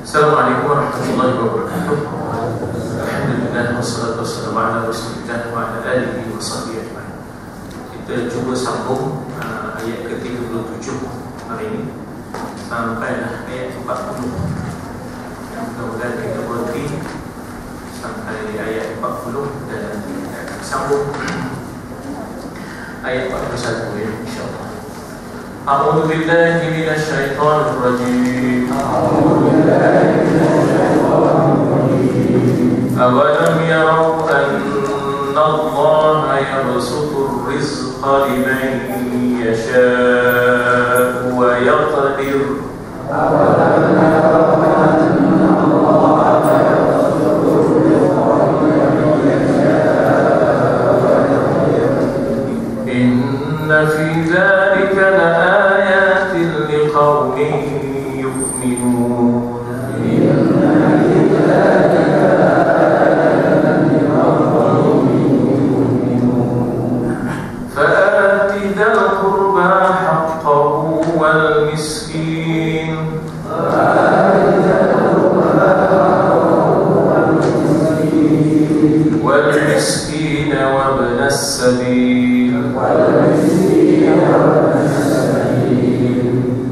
Assalamualaikum warahmatullahi wabarakatuh. Alhamdulillah wassalatu wassalamu ala rasulillah wa ala alihi wa sahbihi ajma'in. Kita cuba sambung ayat ke-37 hari ini sampailah ayat 40. Mudah-mudahan kita berhenti sampai ayat 40 dan kita akan sambung ayat 41 ya, insyaAllah. A'udzu billahi minasy syaithanir rajim. Awalam yarau anna Allaha yabsutur rizqa liman yasha'u wa yaqdir. Awalam yarau anna Allaha yabsutur rizqa liman yasha'u wa yaqdir. Inna fi dzalika laayatin liqaumin yu'minun. والمسكين وابن السبيل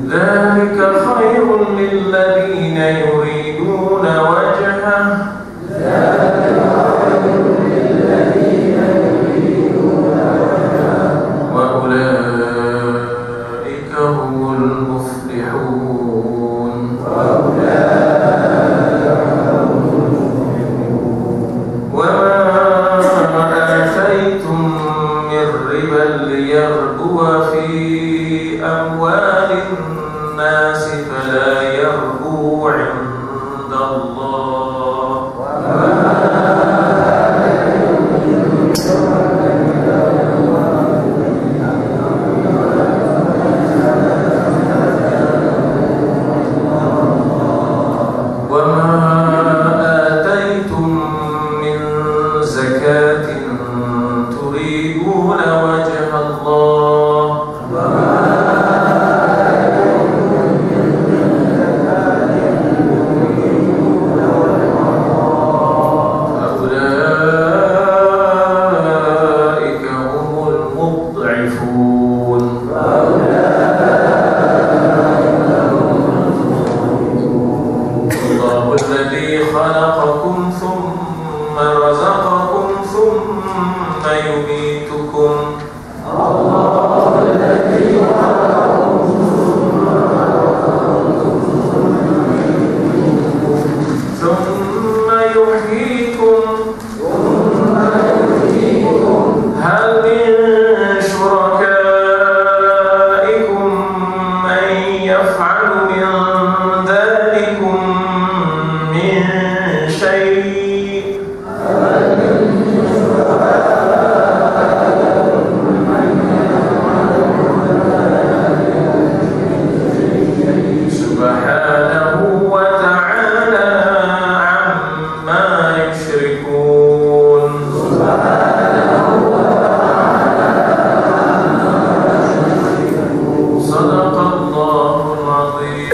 ذلك خير للذين يريدون وجهه وأولئك هم المفلحون. ليربو في أموال الناس فلا يربو عند الله وما آتيتم من زكاة تريدون وجه الله فأولئك هم المضعفون. الله الذي خلقكم ثم رزقكم ثم يميتكم. ثم يحييكم. هل من شركائكم من يفعل من ذلكم من شيء؟ سبحانه وتعالى عما يشركون. صدق الله العظيم.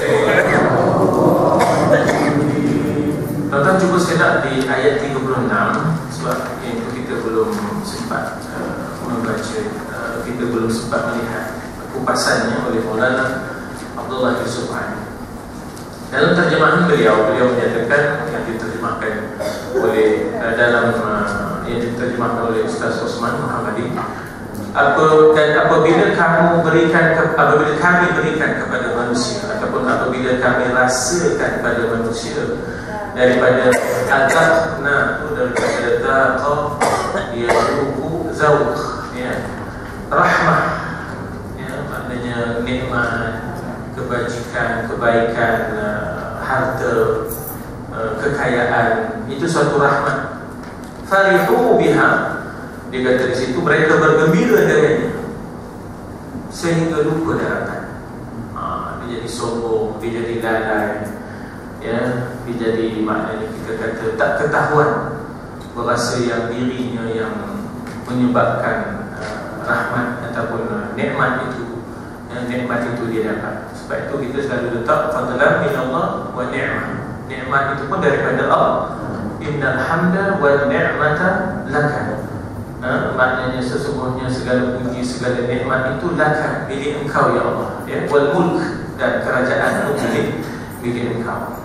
Tuan-tuan cuba sejenak di ayat 36 sebab itu kita belum sempat membaca, kita belum sempat melihat kupasannya oleh Maulana Abdullah Yusuf Ali. Dalam terjemahan beliau menyatakan yang diterjemahkan oleh yang diterjemahkan oleh Ustaz Osman Muhammadi, apabila kami berikan kepada manusia ataupun apabila kami rasakan kepada manusia daripada ataqna itu daripada taqa yaruku zauq ya, rahmah ya, maknanya nikmat, kebajikan, kebaikan, harta, kekayaan, itu suatu rahmat. Farihu biha, dia kata di situ mereka bergembira dengannya sehingga lupa daratan. Dia jadi sombong, dia jadi lalai, ya, dia jadi maknanya kita kata tak ketahuan berasa yang dirinya yang menyebabkan rahmat ataupun nikmat itu, nikmat itu dia dapat. Sebab itu kita selalu letak fadlan min Allah wa ni'mah. Nikmat itu pun daripada Allah. Innal hamda wal ni'mata laka. Maknanya sesungguhnya segala puji, segala nikmat itu laka, milik engkau ya Allah, ya. Wal mulk, dan kerajaan itu milik engkau.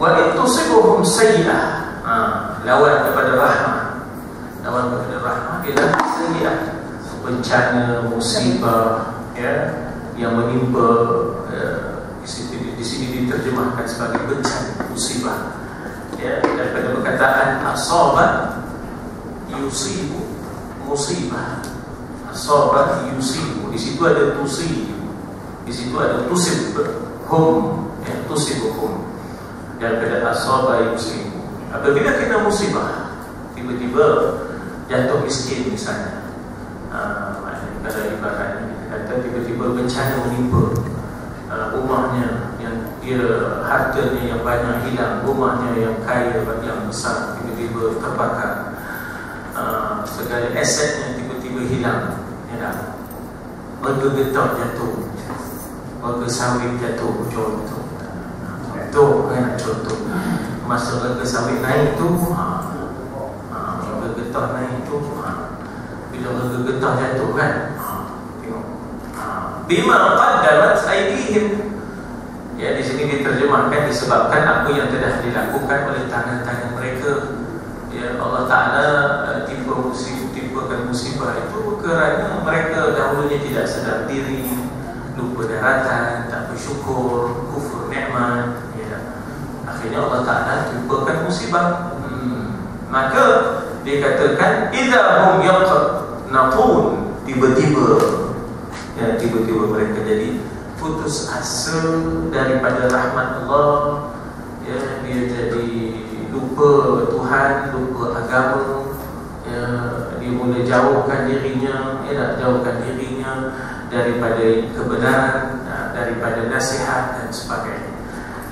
Wa in tusibuhum sayyi'ah, lawan kepada rahmah. Lawan kepada rahmah ialah sayyi'ah, bencana, musibah, ya, yang menimpa. Di sini diterjemahkan sebagai bencana, musibah, ya, daripada perkataan asaba yusibu, musibah. Asaba yusibu, di situ ada tusibu, di situ ada tusib hum, ya, tusibuhum, daripada asaba yusibu. Apabila kena musibah, tiba-tiba jatuh miskin misalnya, kalau ibaratnya kata tiba-tiba bencana menimpa rumahnya, yang dia hartanya yang banyak hilang, rumahnya yang kaya, yang besar tiba-tiba terbakar, segala asetnya tiba-tiba hilang, ya, warga getah jatuh, warga sawit jatuh, contoh kan, contoh masa warga sawit naik tu, warga getah naik tu, bila warga getah jatuh kan, tengok bima qaddamat aydihim, ya, di sini diterjemahkan disebabkan apa yang telah dilakukan oleh tangan-tangan mereka, ya. Allah Ta'ala timpakan musibah itu kerana mereka dahulunya tidak sedar diri, lupa daratan, tak bersyukur, kufur nikmat, ya. Akhirnya Allah Ta'ala timpakan musibah. Maka dikatakan idza hum yaqnatun, tiba-tiba, ya, tiba-tiba mereka jadi putus asa daripada rahmat Allah, ya, dia jadi lupa Tuhan, lupa agama, ya, dia mula jauhkan dirinya, ya, jauhkan dirinya daripada kebenaran, daripada nasihat dan sebagainya.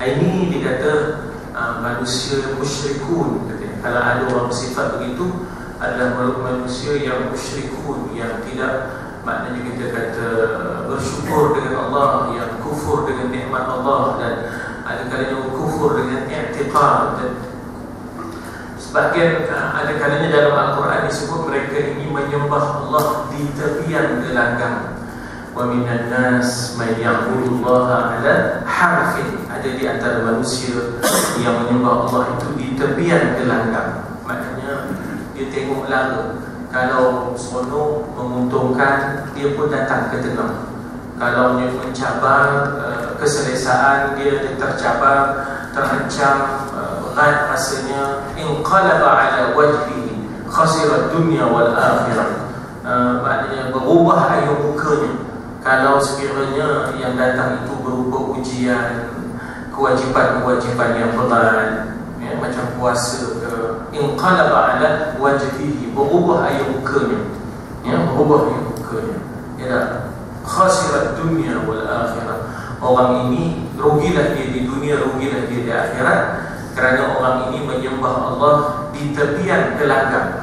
Ini dikata manusia musyrikun, katanya. Kalau ada orang sifat begitu adalah manusia yang musyrikun, yang tidak, maknanya kita kata bersyukur dengan Allah, yang kufur dengan nikmat Allah, dan ada kalanya kufur dengan i'tiqad. Dan sebahagian ada kalanya dalam Al-Quran disebut mereka ini menyembah Allah di tepian gelanggang. Wa minan nas may ya'budullaha 'ala harfin, ada di antara manusia yang menyembah Allah itu di tepian gelanggang. Maknanya dia tengok lara, kalau seronok menguntungkan, dia pun datang ke tengah. Kalau dia mencabar, keselesaan dia tercabar, terancam, berat rasanya, inqalaba ala wajhihi khasira dunya wal akhirah, maknanya berubah air mukanya. Kalau sekiranya yang datang itu berupa ujian, kewajipan-kewajipan yang berat, ya, macam puasa ke, inqalaba ala wajhihi, berubah air mukanya, ya, berubah air mukanya, ya, khasirat dunia wal akhirah. Orang ini rugilah dia di dunia, rugilah dia di akhirat, kerana orang ini menyembah Allah di tepian gelanggang.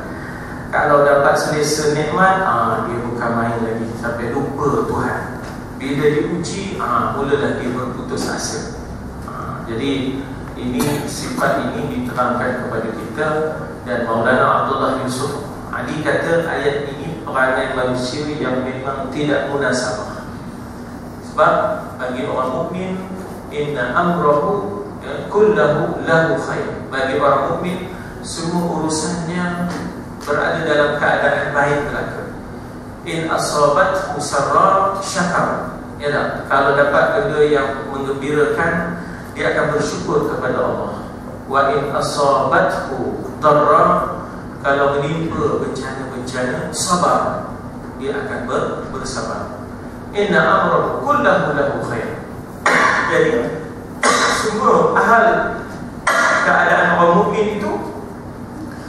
Kalau dapat selesa nikmat, dia bukan main lagi sampai lupa Tuhan. Bila diuji, mulalah dia berputus asa. Jadi ini, sifat ini diterangkan kepada kita. Dan Maulana Abdullah Yusuf Ali kata ayat ini perangai manusia yang memang tidak munasabah. Sebab bagi orang mukmin, inna amrahu kullahu lahu khair. Bagi orang mukmin, semua urusannya berada dalam keadaan baik belaka. In asabat musarra syakar, ya, kalau dapat benda yang menggembirakan, dia akan bersyukur kepada Allah. Wa in asabathu darra, kalau menimpa bencana-bencana, sabar, dia akan bersabar. Inna amrahu kullahu lahu khair. Jadi semua hal keadaan orang mukmin itu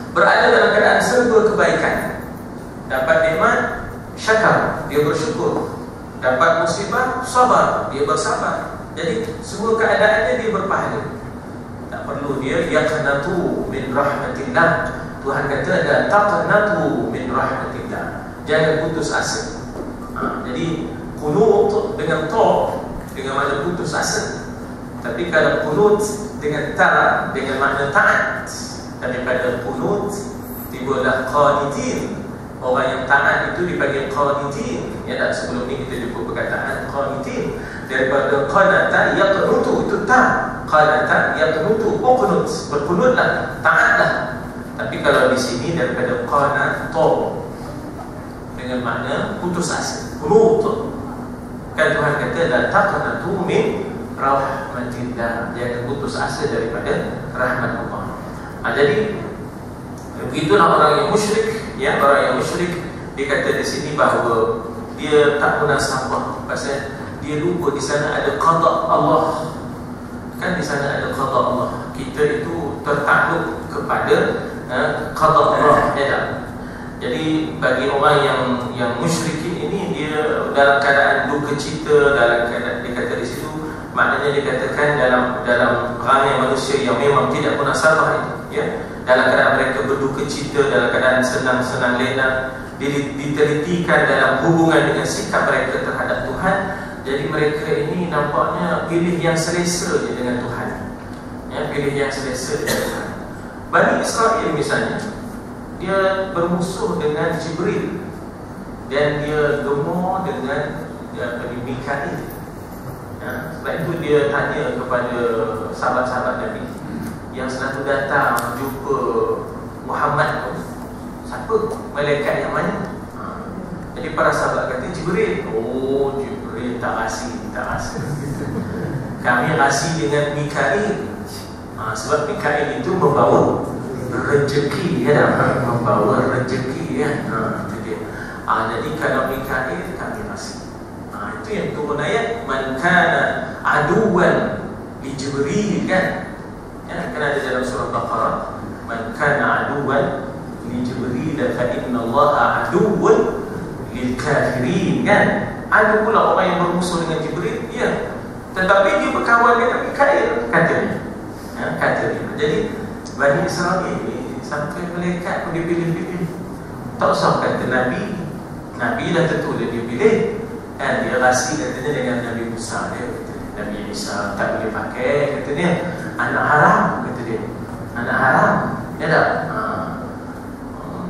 berada dalam keadaan serba kebaikan. Dapat nikmat, syakar, dia bersyukur. Dapat musibah, sabar, dia bersabar. Jadi semua keadaannya dia berpahala. Tak perlu dia yaqnatu min rahmatillah. Tuhan kata ada taqnatu min rahmatillah, jangan putus asa. Jadi qunut dengan ta, dengan makna putus asa. Tapi kalau kunut dengan ta, dengan makna taat, daripada kunut tibalah qanitin. Orang yang taat itu dipanggil qanitin. Ya tak, sebelum ni kita jumpa perkataan qanitin. Daripada qanata yaqnutu, itu ta. Qanata yaqnutu, qunut, berkunutlah, taatlah. Tapi kalau di sini daripada qanato, dengan makna putus asa, kunut. Kan Tuhan kata la taqnatu min rahmatillah, jangan putus asa daripada rahmat Allah. Jadi begitulah orang yang musyrik, ya, orang yang musyrik. Dia kata di sini bahawa dia tak munasabah, pasal dia lupa di sana ada qada Allah. Kan di sana ada qada Allah. Kita itu tertakluk kepada qada Allah, ya tak? Jadi bagi orang yang musyrikin ini, dia dalam keadaan duka cita, dalam keadaan, dia kata di situ, maknanya dikatakan dalam ramai manusia yang memang tidak munasabah itu, ya, dalam keadaan mereka berduka cita, dalam keadaan senang-senang lena, ditelitikan dalam hubungan dengan sikap mereka terhadap Tuhan. Jadi mereka ini nampaknya pilih yang selesa je dengan Tuhan, ya, pilih yang selesa dengan Tuhan. Bani Israel misalnya, dia bermusuh dengan Jibril dan dia gemar dengan Mikail. Ya, sebab itu dia tanya kepada sahabat-sahabat Nabi yang selalu datang jumpa Muhammad tu, siapa? Malaikat yang mana? Jadi para sahabat kata Jibril. Oh, Jibril tak rasi. Kami rasi dengan Mikail. Sebab Mikail itu membawa rezeki, ya, membawa rezeki, ya. Itu dia. Jadi kalau Mikail kami rasi. Itu yang turun ayat man kana aduwan li Jibril, kan? Ya, kan ada dalam surah Baqarah, man kana aduwan li Jibril fa inna Allaha aduwwun lil kafirin, kan? Ada pula orang yang bermusuh dengan Jibril, ya, tetapi dia berkawan dengan Mikail, katanya. Ya, katanya. Jadi Bani Israel ini sampai malaikat pun dia pilih-pilih. Tak usah kata Nabi dah tentu dia pilih. Dan dia rasi katanya dengan Nabi Musa, dia kata Nabi Isa tak boleh pakai, katanya anak haram, kata dia, anak haram, ya tak?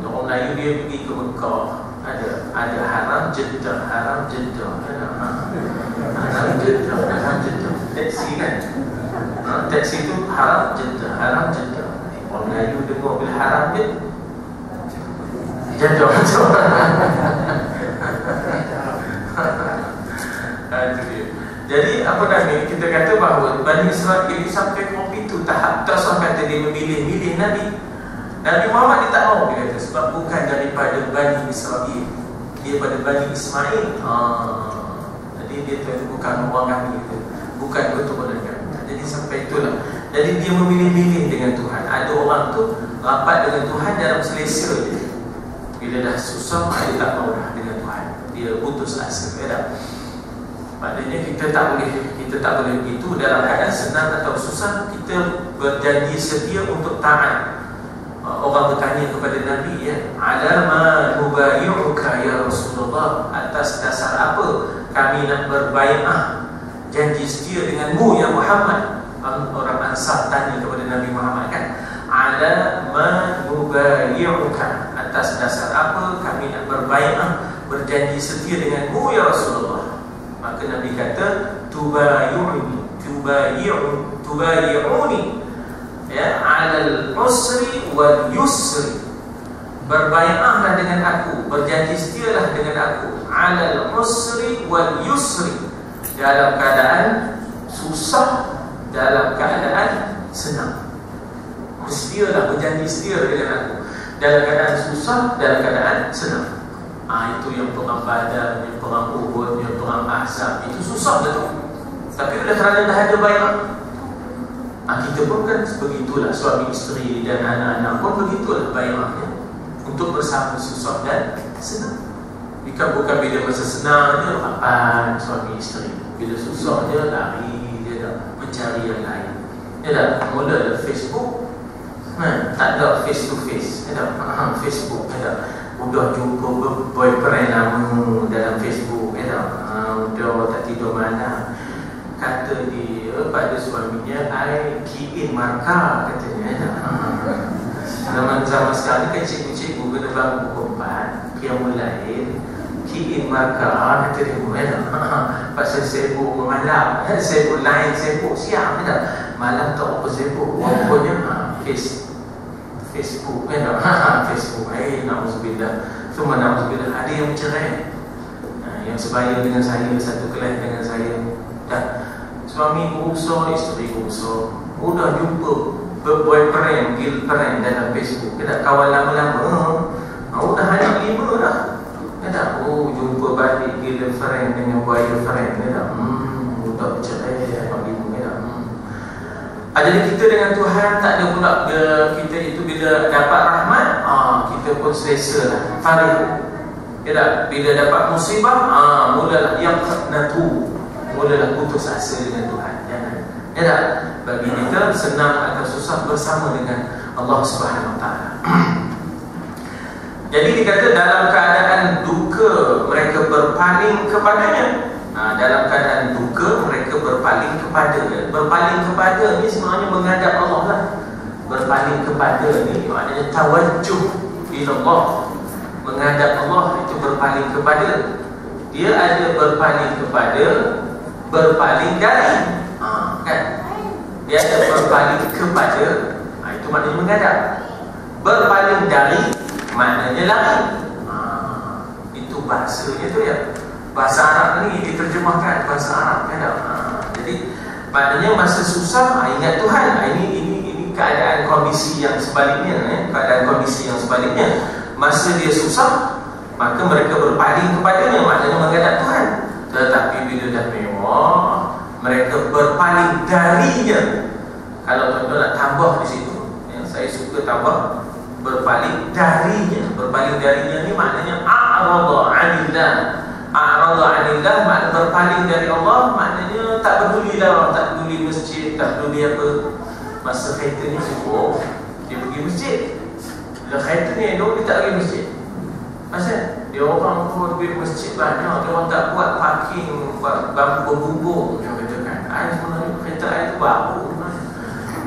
Orang Melayu dia pergi ke Mekah, ada haram Jeddah, haram Jeddah, haram Jeddah, taksi, kan? Taksi itu haram Jeddah, haram Jeddah. Orang Melayu dengar bila haram je Jeddah. Jadi apa namanya, kita kata bahawa Bani Israel ini sampai waktu itu tahap tak sampai kata dia memilih-milih Nabi Muhammad, dia tak mau, dia kata sebab bukan daripada Bani Israel, dia pada Bani Ismail. Jadi dia tu bukan orang kami, bukan keturunan kami. Jadi sampai itulah. Jadi dia memilih-milih dengan Tuhan. Ada orang tu rapat dengan Tuhan dalam selesa je. Bila dah susah, dia tak mau dah dengan Tuhan, dia putus asa, ya. Maknanya kita tak boleh begitu. Dalam keadaan senang atau susah, kita berjanji setia untuk taat. Orang bertanya kepada Nabi, ya, ala ma nubayyuka ya Rasulullah, atas dasar apa kami nak berbai'ah, janji setia denganmu ya Muhammad. Orang Ansar tanya kepada Nabi Muhammad, kan, ala ma nubayyuka, atas dasar apa kami nak berbai'ah, berjanji setia denganmu ya Rasulullah. Maka Nabi kata tubayi'uni, ya, 'alal usri wal yusri, berbai'ahlah dengan aku, berjanji setialah dengan aku, 'alal usri wal yusri, dalam keadaan susah, dalam keadaan senang. Setialah, berjanji setia dengan aku dalam keadaan susah, dalam keadaan senang. Itu yang perang Badar, yang perang Uhud, yang perang Ahzab, itu susah betul. Tapi oleh kerana dah ada bai'ah, kita pun kan begitulah, suami isteri dan anak-anak pun begitulah bai'ahnya, untuk bersama susah dan senang. Bukan bila masa senang dia rapat suami isteri, bila susah dia lari, dia dah mencari yang lain. Dia dah mula ada Facebook, tak ada face to face, dia dah Facebook, dia dah udah jumpa boyfriend lama dalam Facebook, udah tak tidur malam, kata dia pada suami key in markah katanya. Zaman sekarang kan cikgu-cikgu kena bangun pukul 4 qiyamul lail, key in markah kata dia. Pasal sibuk malam, sibuk lain, sibuk siang dah. Malam tak apa sibuk. Pokoknya Facebook kan. Facebook. Na'udzubillah. Semua na'udzubillah. Ada yang bercerai. Yang sebaya dengan saya, satu kelas dengan saya. Dah suami berusaha, isteri berusaha. Udah jumpa boyfriend, girlfriend dalam Facebook. Kita kawan lama-lama. Udah hanya 5 dah. Kata, jumpa balik girlfriend dengan boyfriend. Kata, udah bercerai. Jadi kita dengan Tuhan tak ada pula kita itu bila dapat rahmat, kita pun selesa lah. Farih. Bila dapat musibah, mulalah yaqnatu, mulalah putus asa dengan Tuhan. Jangan. Bagi kita senang atau susah bersama dengan Allah Subhanahu Wa Taala. Jadi dikata dalam keadaan duka mereka berpaling kepadanya. Dalam keadaan duka mereka berpaling kepada. Berpaling kepada ni sebenarnya menghadap Allah lah. Berpaling kepada ni maknanya tawajjuh ila Allah. Menghadap Allah itu berpaling kepada. Dia ada berpaling kepada, berpaling dari. Kan? Dia ada berpaling kepada, itu maknanya menghadap. Berpaling dari maknanya lari. Itu bahasanya tu ya. Bahasa Arab ni diterjemahkan bahasa Arab kan. Jadi maknanya masa susah ingat Tuhan. Ini keadaan kondisi yang sebaliknya. Keadaan kondisi yang sebaliknya. Masa dia susah, maka mereka berpaling kepadanya, maknanya menghadap Tuhan. Tetapi bila dah mewah, mereka berpaling darinya. Kalau tuan-tuan nak tambah di situ, saya suka tambah berpaling darinya. Berpaling darinya ni maknanya a'rada 'anillah. A'rada 'anillah makna berpaling dari Allah, maknanya tak peduli lah, tak peduli masjid, tak peduli apa. Masa kereta ni sibuk, dia pergi masjid. Bila kereta ni dia tak pergi masjid. Pasal dia orang pun pergi masjid banyak, dia orang tak buat parking bambu berbumbung. Dia katakan, sebenarnya kereta saya tu baru.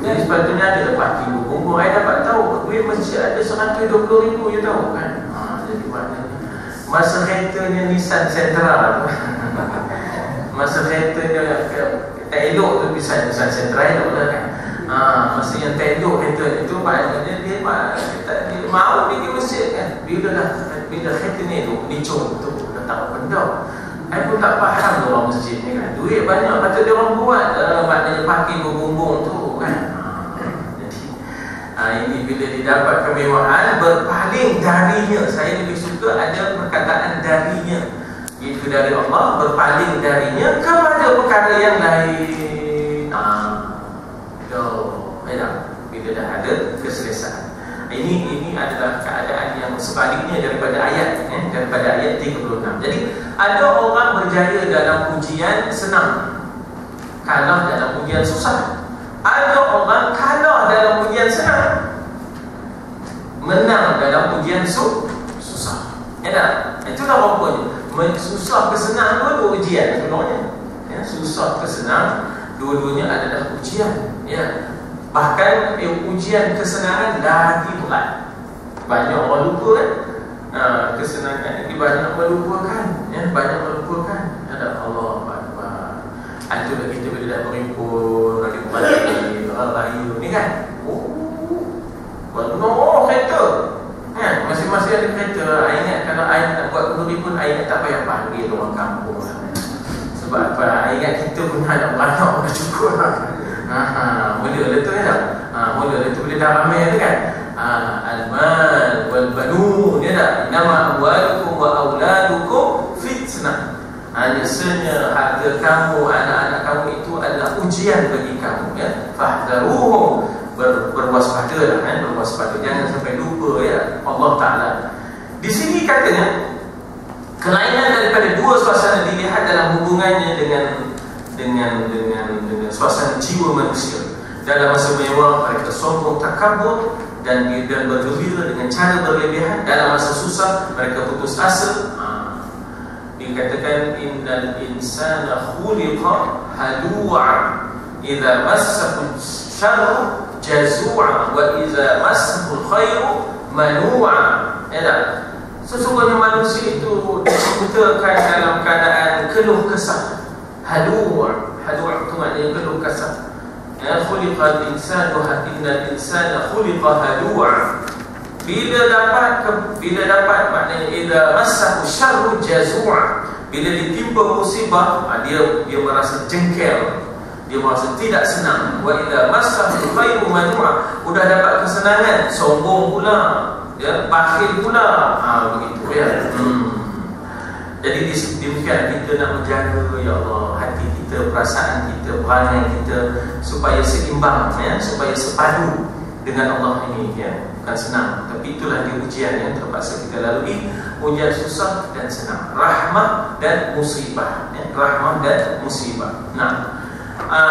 Jadi sepatutnya ada parking berbumbung. Saya dapat tahu pergi masjid ada 120,000 je tahu kan. Jadi maknanya masa keretanya Nissan Sentra, masa keretanya tak elok tu bisa Nissan Sentra elok lah kan. Masa yang tak elok kereta itu maknanya dia mau pergi masjid kan. Bila kereta ni elok, ni contoh dah tak benda. Saya pun tak faham orang masjid ni kan. Duit banyak patut dia orang buat maknanya parking berbumbung tu kan. Ini bila didapat kemewahan, berpaling darinya. Saya lebih suka ada perkataan darinya, itu dari Allah, berpaling darinya kepada perkara yang lain. Bila dah ada keselesaan. Ini adalah keadaan yang sebaliknya daripada ayat daripada ayat 36. Jadi ada orang berjaya dalam ujian senang, kalah dalam ujian susah. Ada orang kalah dalam ujian senang, menang dalam ujian susah. Itulah rupanya susah ke senang dua ujian sebenarnya. Susah ke senang dua-duanya adalah ujian. Bahkan ujian kesenangan lagi berat. Banyak orang lupa kan. Kesenangan ini banyak orang lupakan. Banyak orang lupakan. Ada Allah Akbar. Itulah kita bila dah berimpun, ada balik raya ni kan. Benar kereta. Masing-masing ada kereta. Ingat kalau saya nak buat berimpun, saya tak payah panggil orang kampung. Sebab apa? Ingat kita pun ada beranak dah cukup lah. Mula lah tu kan. Mula lah tu bila dah ramai tu kan. Al-mal wal-banun. Nama amwalukum wa awladukum fitnah. Biasanya harta kamu, anak-anak kamu itu adalah ujian bagi kamu. Fahdharuhum, berwaspadalah, berwaspada, jangan sampai lupa Allah Ta'ala. Di sini katanya kelainan daripada dua suasana dilihat dalam hubungannya dengan suasana jiwa manusia. Dalam masa mewah mereka sombong, takabur dan bergembira dengan cara berlebihan. Dalam masa susah mereka putus asa. Dikatakan innal insana khuliqa halu'a idza massahu syarru jazua wa idza massahu khairu manua. Ya tak? Sesungguhnya manusia itu diciptakan dalam keadaan keluh kesah. Halu' itu maknanya keluh kesah. Ya, khuliqal insanu innal insana khuliqa halu'a. Bila dapat maknanya idza massahu syarru jazua. Bila ditimpa musibah, dia merasa jengkel, dia merasa tidak senang. Wa idza massahu khairu manua. Sudah dapat kesenangan, sombong pula, ya, bakhil pula. Begitu ya. Jadi demikian kita nak menjaga, ya Allah, hati kita, perasaan kita, perangai kita supaya seimbang, ya, supaya sepadu dengan Allah ini, ya. Bukan senang, tapi itulah dia ujian yang terpaksa kita lalui. Ujian susah dan senang, rahmah dan musibah, ya. Rahmah dan musibah. Nah,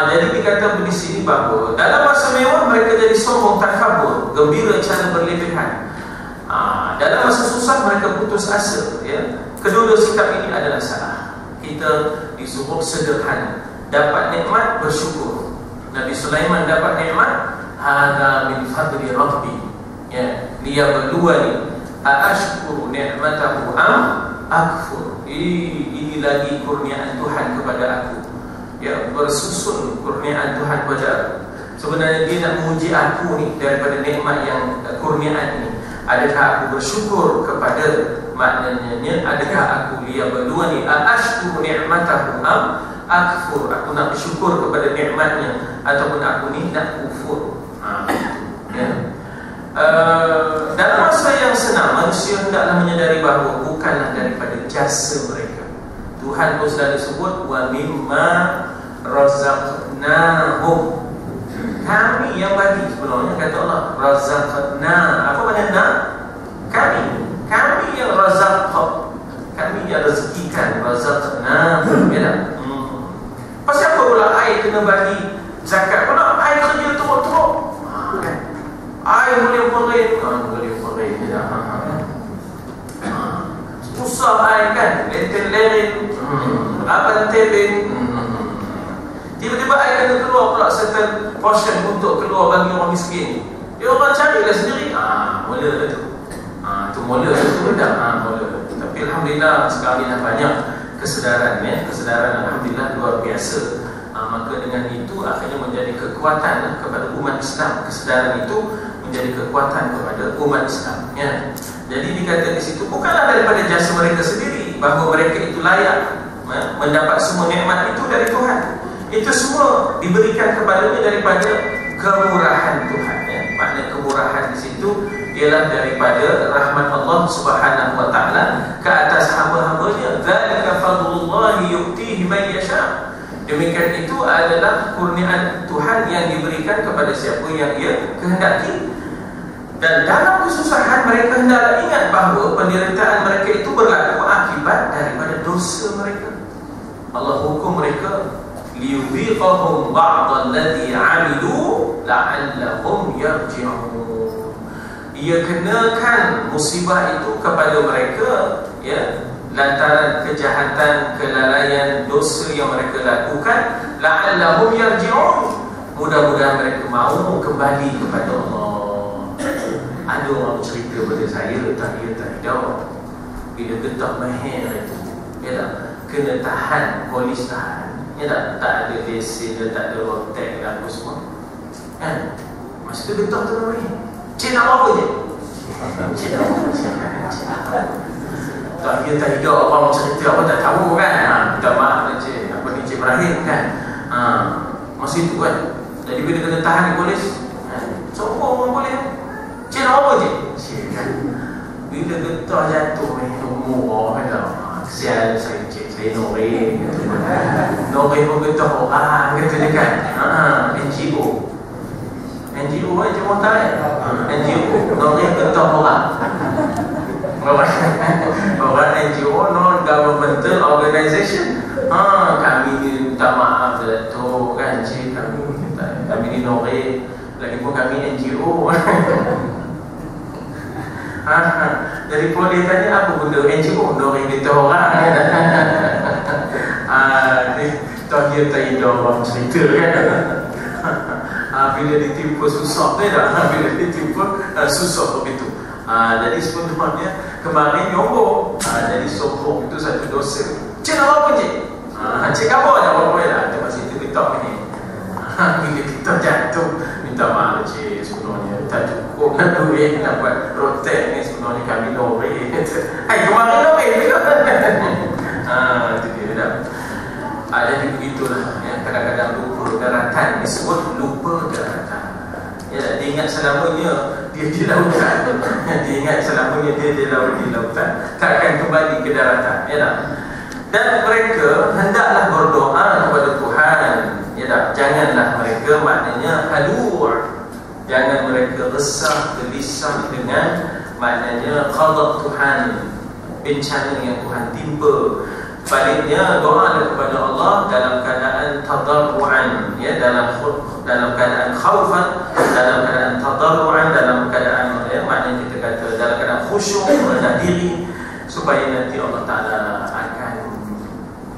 jadi dikata di sini bahawa dalam masa mewah mereka jadi sombong, takabur, gembira cara berlebihan. Dalam masa susah mereka putus asa, ya. Kedua sikap ini adalah salah. Kita disuruh sederhana. Dapat nikmat, bersyukur. Nabi Sulaiman dapat nikmat, hada min fadli rabbi, ya, liyabluwani aashkuru ni'matahu am akfur. Ini lagi kurniaan Tuhan kepada aku, ya, bersusun kurniaan Tuhan kepada aku. Sebenarnya dia nak menguji aku ni daripada nikmat yang kurniaan ini. Adakah aku bersyukur kepada, maknanya adakah aku liyabluwani aashkuru ni'matahu am akfur. Aku nak bersyukur kepada nikmatnya ataupun aku ni nak kufur. Ya. Dalam masa yang senang, manusia hendaklah menyadari bahawa bukanlah daripada jasa mereka. Tuhan pun selalu sebut wa mimma razaqnahum. Kami yang bagi. Sebenarnya kata Allah razaqna. Apa makna? Kami yang razaq. Kami yang rezekikan. Razaqna. Ya. Pasal apa pula air kena bagi zakat? Pula air kerja teruk-teruk. Air boleh perit. Boleh perit. Susah air kan. Lenten-leren. Abang tebing. Tiba-tiba air kena keluar pula certain portion untuk keluar bagi orang miskin. Dia orang carilah sendiri. Mula tu. Tu mula tu dah. Mula. Tapi alhamdulillah sekarang ni dah banyak kesedaran, ya. Kesedaran alhamdulillah luar biasa. Maka dengan itu akhirnya menjadi kekuatan kepada umat Islam. Kesedaran itu menjadi kekuatan kepada umat Islam, ya. Jadi dikata di situ bukanlah daripada jasa mereka sendiri bahawa mereka itu layak, ya, mendapat semua nikmat itu dari Tuhan. Itu semua diberikan kepadanya daripada kemurahan Tuhan, ya. Makna kemurahan di situ ialah daripada rahmat Allah Subhanahu wa taala ke atas hamba-hambanya. Dzalika fadlullahi yu'tihi man yasha. Demikian itu adalah kurniaan Tuhan yang diberikan kepada siapa yang ia kehendaki. Dan dalam kesusahan mereka hendaklah ingat bahawa penderitaan mereka itu berlaku akibat daripada dosa mereka. Allah hukum mereka liyudhiqahum ba'dal ladzi 'amilu la'allahum yarji'un. Ia kenakan musibah itu kepada mereka, ya, lantaran kejahatan, kelalaian, dosa yang mereka lakukan. La'allahum yarji'un. Mudah-mudahan mereka mahu kembali kepada Allah. Ada orang cerita pada saya, tak jawab. Bila getah mahir itu, ya tak, kena tahan, polis tahan. Ya tak ada lesen, dia tak ada rotek apa semua, kan? Masa tu getah tu mahir. Cik nak apa je? Cik nak apa? Tak, dia tak hidup apa orang cerita, apa tak tahu kan. Minta maaf Cik, apa ni Cik Ibrahim kan. Masa itu kan. Jadi bila kena tahan di polis, sombong orang boleh. Cik nak apa je? Cik kan. Bila getah jatuh umur orang kan. Kesian saya Cik, saya Nori. Nori pun getah orang kata dia kan. NGO aja montar kan. NGO Nori getah orang. Orang NGO, non-governmental organisation. Kami minta maaf tu kan Cik, kami ni Nori, lagipun kami NGO. Dari polis tanya apa benda NGO, Nori kita orang. Dia tak kira tak ada orang cerita kan. bila ditimpa susah bila ditimpa susah begitu. Jadi sebenarnya kemarin nyogok, jadi sombong itu satu dosa. Cik nak apa cik? Cik apa nak apa lah? Itu masih itu kita ni. Bila kita jatuh, minta maaf cik, sebenarnya tak cukup nak duit nak buat rotek ni, sebenarnya kami lori. Kemarin lori juga. Itu dia dah. Jadi begitulah. Kadang-kadang lupa daratan, disebut lupa daratan. Ya, dia ingat selamanya dia di lautan. Dia ingat selamanya dia di lautan. Takkan kembali ke daratan. Ya tak? Dan mereka hendaklah berdoa kepada Tuhan. Ya tak? Janganlah mereka maknanya halu'. Jangan mereka resah, gelisah dengan maknanya qada Tuhan, bencana yang Tuhan timpa. Baliknya doa kepada Allah dalam keadaan tadarruan, ya, dalam keadaan khaufan, dalam keadaan tadarruan, dalam keadaan maknanya kita kata dalam keadaan khusyuk, merendah diri, supaya nanti Allah Taala akan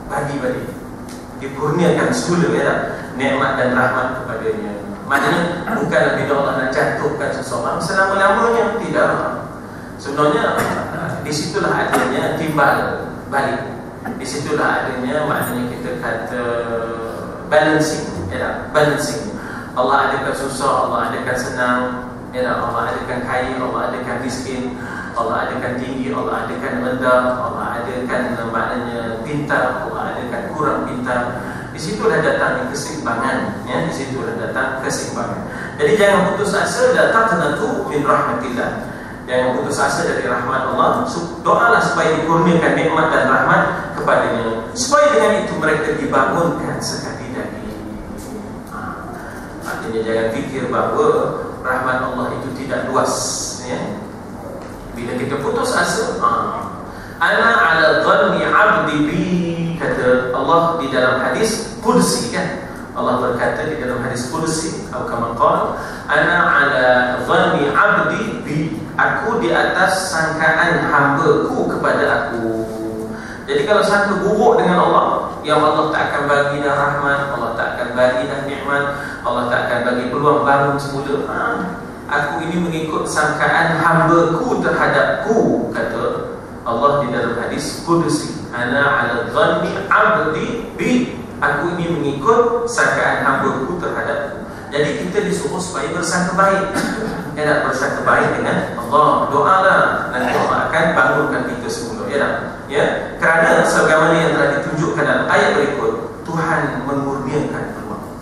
bagi dikurniakan semula nikmat dan rahmat kepadanya. Maknanya bukanlah bila Allah nak jatuhkan seseorang selama-lamanya, tidak. Sebenarnya di situlah adanya timbal balik. Di situlah adanya maknanya kita kata balancing, balancing. Allah adakan susah, Allah adakan senang, Allah adakan kaya, Allah adakan miskin, Allah adakan tinggi, Allah adakan rendah, Allah adakan maknanya pintar, Allah adakan kurang pintar. Di situlah datang keseimbangan, ya, di situlah datang keseimbangan. Jadi jangan putus asa, datang tentu min rahmatillah. Jangan putus asa dari rahmat Allah. Doalah supaya dikurniakan nikmat dan rahmat kepadanya, supaya dengan itu mereka dibangunkan sekali lagi. Artinya jangan fikir bahawa rahmat Allah itu tidak luas, ya. Bila kita putus asa, ana ala dhanni 'abdi bi, kata Allah di dalam hadis qudsi, kan. Allah berkata di dalam hadis qudsi, atau kama qala, ana ala dhanni 'abdi bi, aku di atas sangkaan hamba-Ku kepada aku. Jadi kalau satu buruk dengan Allah, yang Allah tak akan bagi dah rahmat, Allah tak akan bagi dah nikmat, Allah tak akan bagi peluang bangun semula. Aku ini mengikut sangkaan hamba-Ku terhadapku, kata Allah di dalam hadis qudsi, ana ala dhanni 'abdi bi, aku ini mengikut sangkaan hamba-Ku terhadapku. Jadi kita disuruh supaya bersangka baik, ya, bersangka baik dengan Allah. Doalah, nanti Allah akan bangunkan kita semula, ya. Kerana sebagaimana yang telah ditunjukkan dalam ayat berikut, Tuhan memurniakan peluang.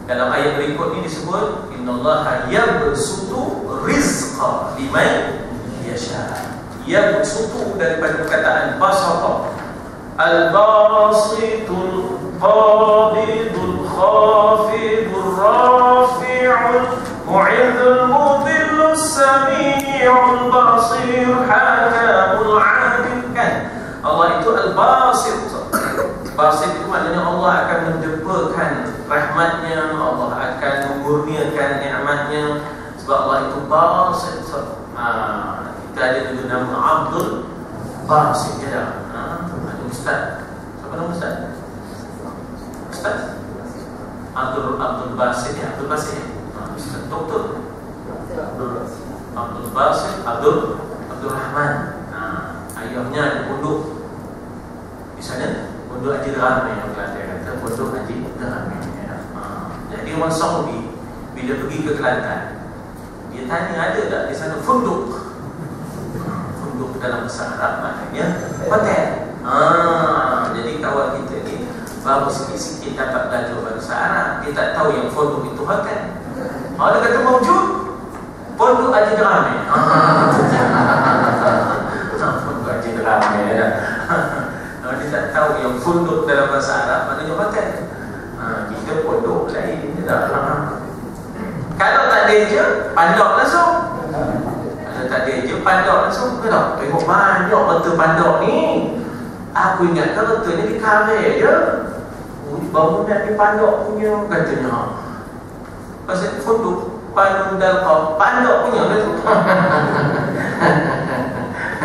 Dalam ayat berikut ini disebut innallaha yabsutu rizqa liman yasha. Yabsutu daripada perkataan basata, al-basitul qabidul khafidul rafi'ul mu'idul mudhillus sami'ul basir hakamul 'adil, kan. Allah itu al-basit. Basit itu maknanya Allah akan mendepakan rahmatnya, Allah akan memurniakan nikmatnya, sebab Allah itu basit. Kita ada juga nama Abdul Basit, ya. Ada Ustaz. Siapa nama Ustaz? Ustaz Abdul Basit, ya. Abdul Basit, ya. Ustaz Doktor Abdul Basit, Abdul Rahman. Ayahnya ada pondok di sana, pondok Haji Ramai, yang Kelantan kata pondok Haji Ramai, ya. Jadi orang Saudi bila pergi ke Kelantan, dia tanya ada tak di sana pondok. Pondok dalam bahasa Arab maknanya hotel. Jadi kawan kita ni baru sikit-sikit dapat belajar bahasa Arab, dia tak tahu yang pondok itu hotel. Dia kata mawjud pondok Haji Ramai. Pondok Haji Ramai, ya. Dia tak tahu yang pondok dalam bahasa Arab maknanya hotel. Kita pondok lain, ya. Kalau tak ada je, pandok langsung. Kalau tak ada je, pandok langsung. Tengok banyak reta pandok ni. Aku ingatkan retanya di Karir je. Bangunan di pandok punya, katanya. Pasal pondok Panundal kau pandok punya kan.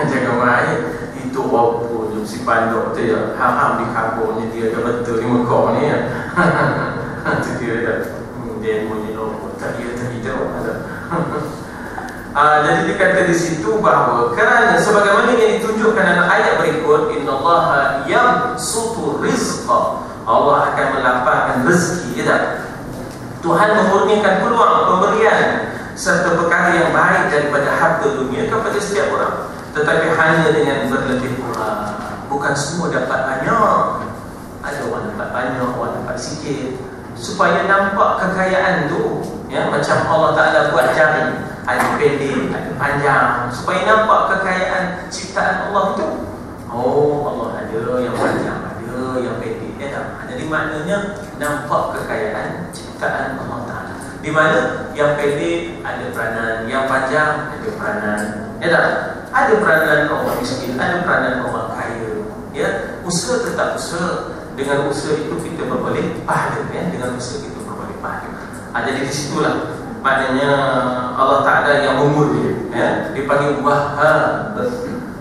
Jangan main. Itu apa je si pandok tu, ya. Ham-ham di kampung ni dia ada betul di Mekah ni, ya. Itu dia dah. demonya tak jawab ada. Jadi dikata di situ bahawa kerana sebagaimana yang ditunjukkan dalam ayat berikut, innallaha yabsutu rizqa, Allah akan melapangkan rezeki, ya tak? Tuhan memurnikan peluang pemberian serta perkara yang baik daripada harta dunia kepada setiap orang, tetapi hanya dengan berlebih kurang. Bukan semua dapat banyak. Ada orang dapat banyak, orang dapat sikit, supaya nampak kekayaan tu, ya, macam Allah Ta'ala buat jari, ada pendek, ada panjang, supaya nampak kekayaan ciptaan Allah tu. Oh, Allah ada yang panjang, ada yang pendek, ya tak? Jadi maknanya nampak kekayaan ciptaan Allah Ta'ala, di mana yang pendek ada peranan, yang panjang ada peranan, ya tak? Ada peranan orang miskin, ada peranan orang kaya, ya. Usaha tetap usaha. Dengan usaha itu kita berboleh pahala, ya. Dengan usaha kita berboleh pahala. Jadi di situlah maknanya Allah Ta'ala yang memurni, ya. Dipanggil Wahhab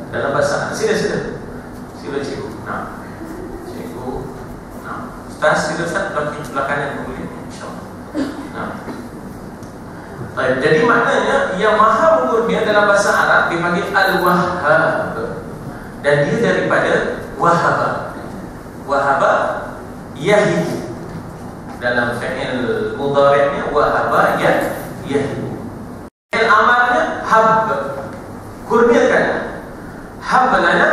dalam bahasa. Sila cikgu. Nah, cikgu. Nah, Ustaz, sila Ustaz belakangan boleh, insyaAllah. Nah, jadi maknanya yang maha memurni dalam bahasa Arab dipanggil Al-Wahhab, dan dia daripada Wahaba. Wahaba yahibu, dalam fi'il mudhari'nya wahaba yahibu. Fi'il amarnya hab, kurniakanlah. Hab lana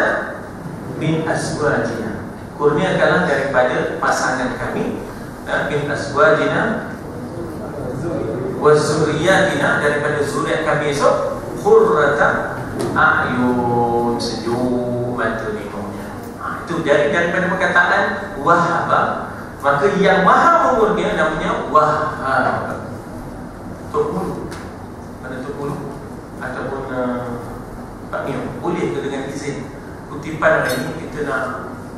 min azwajina, kurniakanlah daripada pasangan kami, min azwajina wa zurriyatina, daripada zuriat kami esok, qurrata a'yun, sejuk mata lingkungan. Itu daripada perkataan wahaba, maka yang maha mengurnia namanya Wahhab. Tok Mulu, mana Tok Mulu ataupun Pak Mio, boleh ke dengan izin kutipan ini kita nak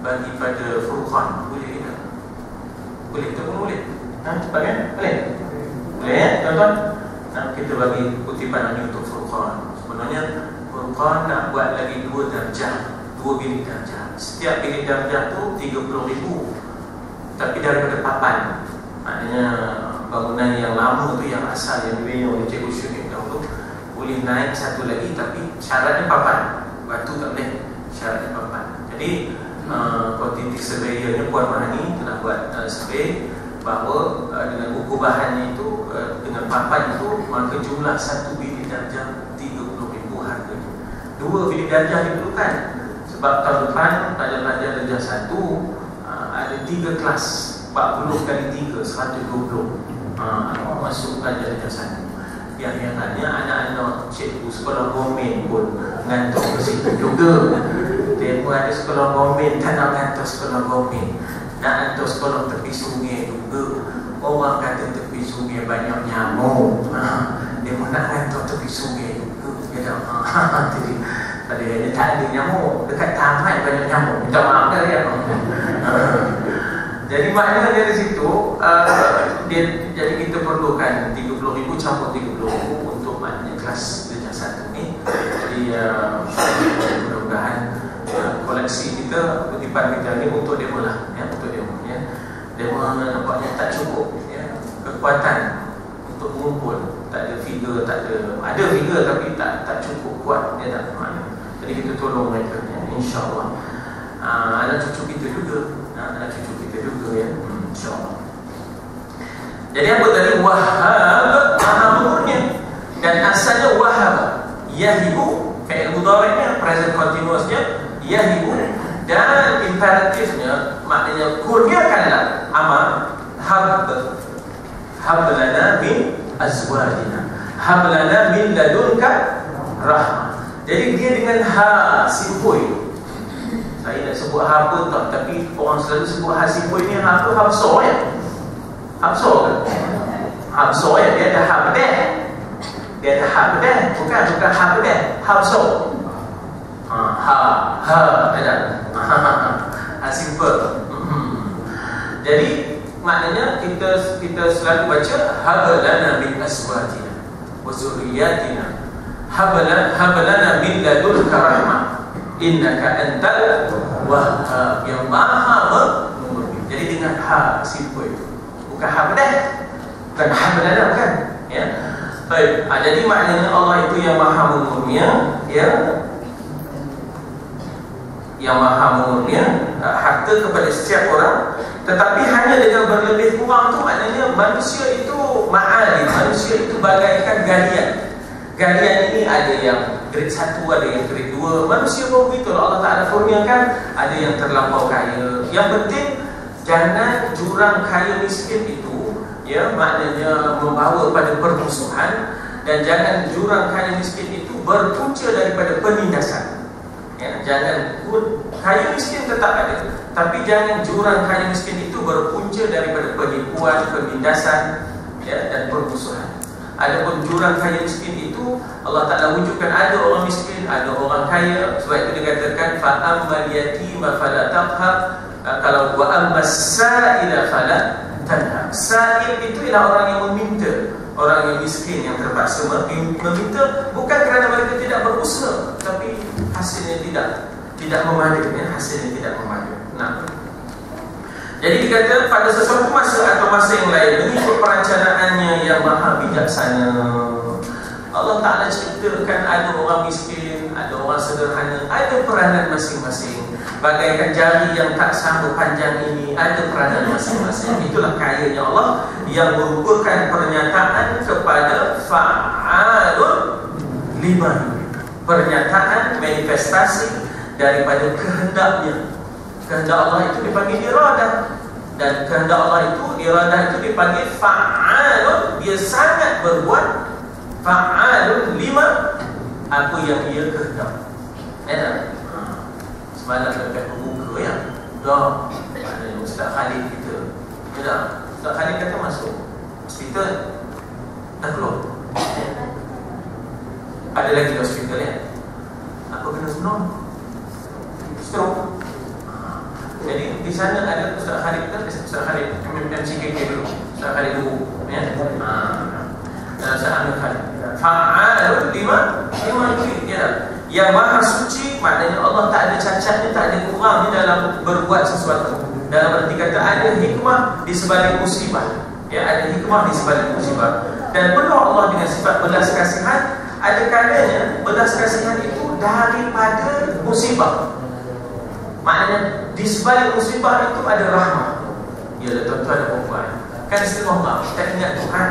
bagi pada Furqan, boleh tak? Boleh, Tok Mulu boleh? Cepat kan? Boleh? Boleh ya, tuan-tuan? Nah, kita bagi kutipan ini untuk Furqan. Sebenarnya Furqan nak buat lagi 2 darjah, 2 bilik darjah. Setiap bilik darjah tu 30,000, tapi daripada papan. Maknanya bangunan yang lama tu, yang asal yang dibina oleh Cikgu Syuhib dahulu, boleh naik satu lagi, tapi syaratnya papan. Batu tak boleh, syaratnya papan. Jadi kuantiti surveyornya Puan Mahani telah buat survey bahawa dengan buku bahannya itu, dengan papan itu, maka jumlah satu bilik darjah 30,000 harganya. 2 bilik darjah diperlukan, sebab tahun depan pelajar-pelajar darjah 1 ada 3 kelas, 40 kali 3, 120. Masuk pelajar darjah 1. Yang katanya anak-anak cikgu sekolah government pun ngantuk ke situ juga. Dia pun ada sekolah government, tak nak ngantuk sekolah government, nak hantar sekolah tepi sungai juga. Orang kata tepi sungai banyak nyamuk, dia pun nak hantar tepi sungai juga. Dia dah dia tak ada nyamuk, dekat taman banyak nyamuk. Minta maaf kan dia. Jadi maknanya dari situ jadi kita perlukan 30,000 campur 30,000 untuk maknanya kelas darjah 1 ni. Jadi mudah-mudahan koleksi kita, kutipan kita ni untuk demo lah, ya, untuk demo, ya. Demo nampaknya tak cukup, ya, kekuatan untuk mengumpul, tak ada figure, ada figure tapi tak cukup kuat, ya, tak mana. Jadi kita tolong mereka, ya, insya-Allah. Anak cucu kita juga, ya, insya-Allah. Jadi apa tadi? Wahhab, maha mengurnia, dan asalnya wahab yahibu, fi'il mudhari'nya present continuousnya yahibu, dan imperatifnya maknanya kurniakanlah. Amal hab lana min azwajina, hab lana min ladunka rahmah. Jadi dia dengan simpoi. Saya nak sebut apa tak, tapi orang selalu sebut simpoi ni apa, habso, ya. Habso kan? Habso, ya, dia ada habdah. Dia ada habdah, bukan habdah, habso. Ada simple. Jadi maknanya kita selalu baca habalana min aswatina wa zurriyatina, habalana min ladunka rahmah innaka antal wahhab, yang maha mengurni. Jadi dengan simple itu, bukan habdah. Bukan Bani Adam kan? Ya. Baik, jadi maknanya Allah itu yang maha mengurnia, ya, yang maha mengurnia harta kepada setiap orang, tetapi hanya dengan berlebih kurang tu maknanya manusia itu ma'alim, manusia itu bagaikan galian. Galian ini ada yang grade 1, ada yang grade 2. Manusia pun begitu, Allah Ta'ala kurniakan, ada yang terlampau kaya. Yang penting jangan jurang kaya miskin itu, ya, maknanya membawa pada permusuhan, dan jangan jurang kaya miskin itu berpunca daripada penindasan. Ya, jangan kaya miskin tetap ada, tapi jangan jurang kaya miskin itu berpunca daripada penipuan, penindasan, ya, dan permusuhan. Adapun jurang kaya miskin itu Allah Ta'ala wujudkan ada orang miskin, ada orang kaya. Sebab itu dikatakan fa'ammal yatima fala taqhar, kalau wa ammas sa'ila fala tanhar. Sa'il itu ialah orang yang meminta, orang yang miskin yang terpaksa meminta, bukan kerana mereka tidak berusaha, tapi hasilnya tidak memadai, ya, hasilnya tidak memadai. Nah, jadi dikata pada sesuatu masa atau masa yang lain mengikut perencanaannya yang maha bijaksana. Allah Ta'ala ceritakan ada orang miskin, ada orang sederhana, ada peranan masing-masing. Bagaikan jari yang tak sama panjang ini, ada peranan masing-masing. Itulah kayanya Allah yang merupakan pernyataan kepada fa'alun lima. Pernyataan, manifestasi daripada kehendaknya. Kehendak Allah itu dipanggil iradah, dan kehendak Allah itu, iradah itu dipanggil fa'alun. Dia sangat berbuat, fa'alun lima, apa yang ia kehendak. Ya, semalam dekat pembuka, ya, dah ada Ustaz Khalid kita, ya, Ustaz Khalid kata masuk hospital, dah keluar, ya. Ada lagi hospital, ya, apa kena senang, stroke. Jadi di sana ada Ustaz Khalid, Ustaz Khalid MCKK dulu, Ustaz Khalid dulu, ya. Ustaz Amir Khalid. Fa'alun lima itu, ya. Yang maha suci maknanya Allah tak ada cacatnya, tak ada kurangnya dalam berbuat sesuatu. Dalam arti kata ada hikmah di sebalik musibah, ya, ada hikmah di sebalik musibah. Dan penuh Allah dengan sifat belas kasihan. Ada kalanya belas kasihan itu daripada musibah. Maknanya di sebalik musibah itu ada rahmat. Ya, tuan-tuan dan puan, kan setengah orang kita ingat Tuhan,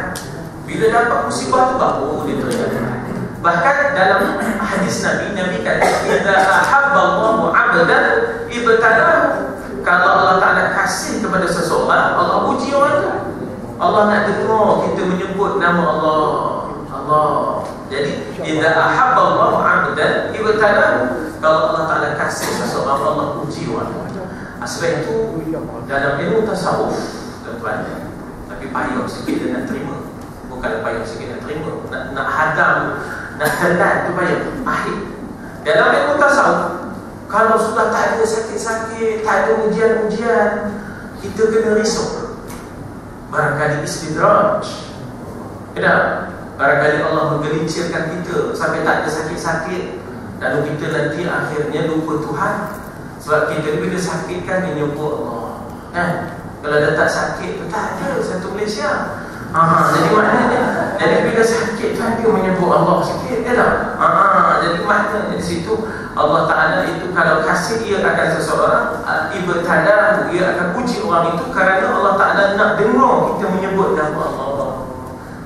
bila dapat musibah tu baru dia teringat Tuhan. Bahkan dalam hadis Nabi kata, "Idza ahabba Allahu 'abdan ibtalahu." Kalau Allah Ta'ala kasih kepada seseorang, Allah uji orang tu. Allah nak dengar kita menyebut nama Allah. Jadi idza ahabba Allahu 'abdan ibtalahu. Kalau Allah Ta'ala kasih seseorang, Allah uji orang. Sebab itu dalam ilmu tasawuf, tuan-tuan, tapi payah sikit dia nak terima. Bukan payah sikit nak terima, nak hadam, nak telan tu payah. Akhir dalam ilmu tasawuf, kalau sudah tak ada sakit-sakit, tak ada ujian-ujian, kita kena risau. Barangkali istidraj, ya, barangkali Allah menggelincirkan kita sampai tak ada sakit-sakit, lalu kita nanti akhirnya lupa Tuhan. Sebab kita bila sakit kan dia nyebut Allah, kan? Kalau dah tak sakit tu tak ada satu Malaysia. Jadi maknanya, jadi bila sakit tu dia menyebut Allah sikit, ya tak? Jadi maknanya di situ Allah Ta'ala itu kalau kasih ia akan seseorang, ibtalah, ia akan uji orang itu kerana Allah Ta'ala nak dengar kita menyebut nama Allah.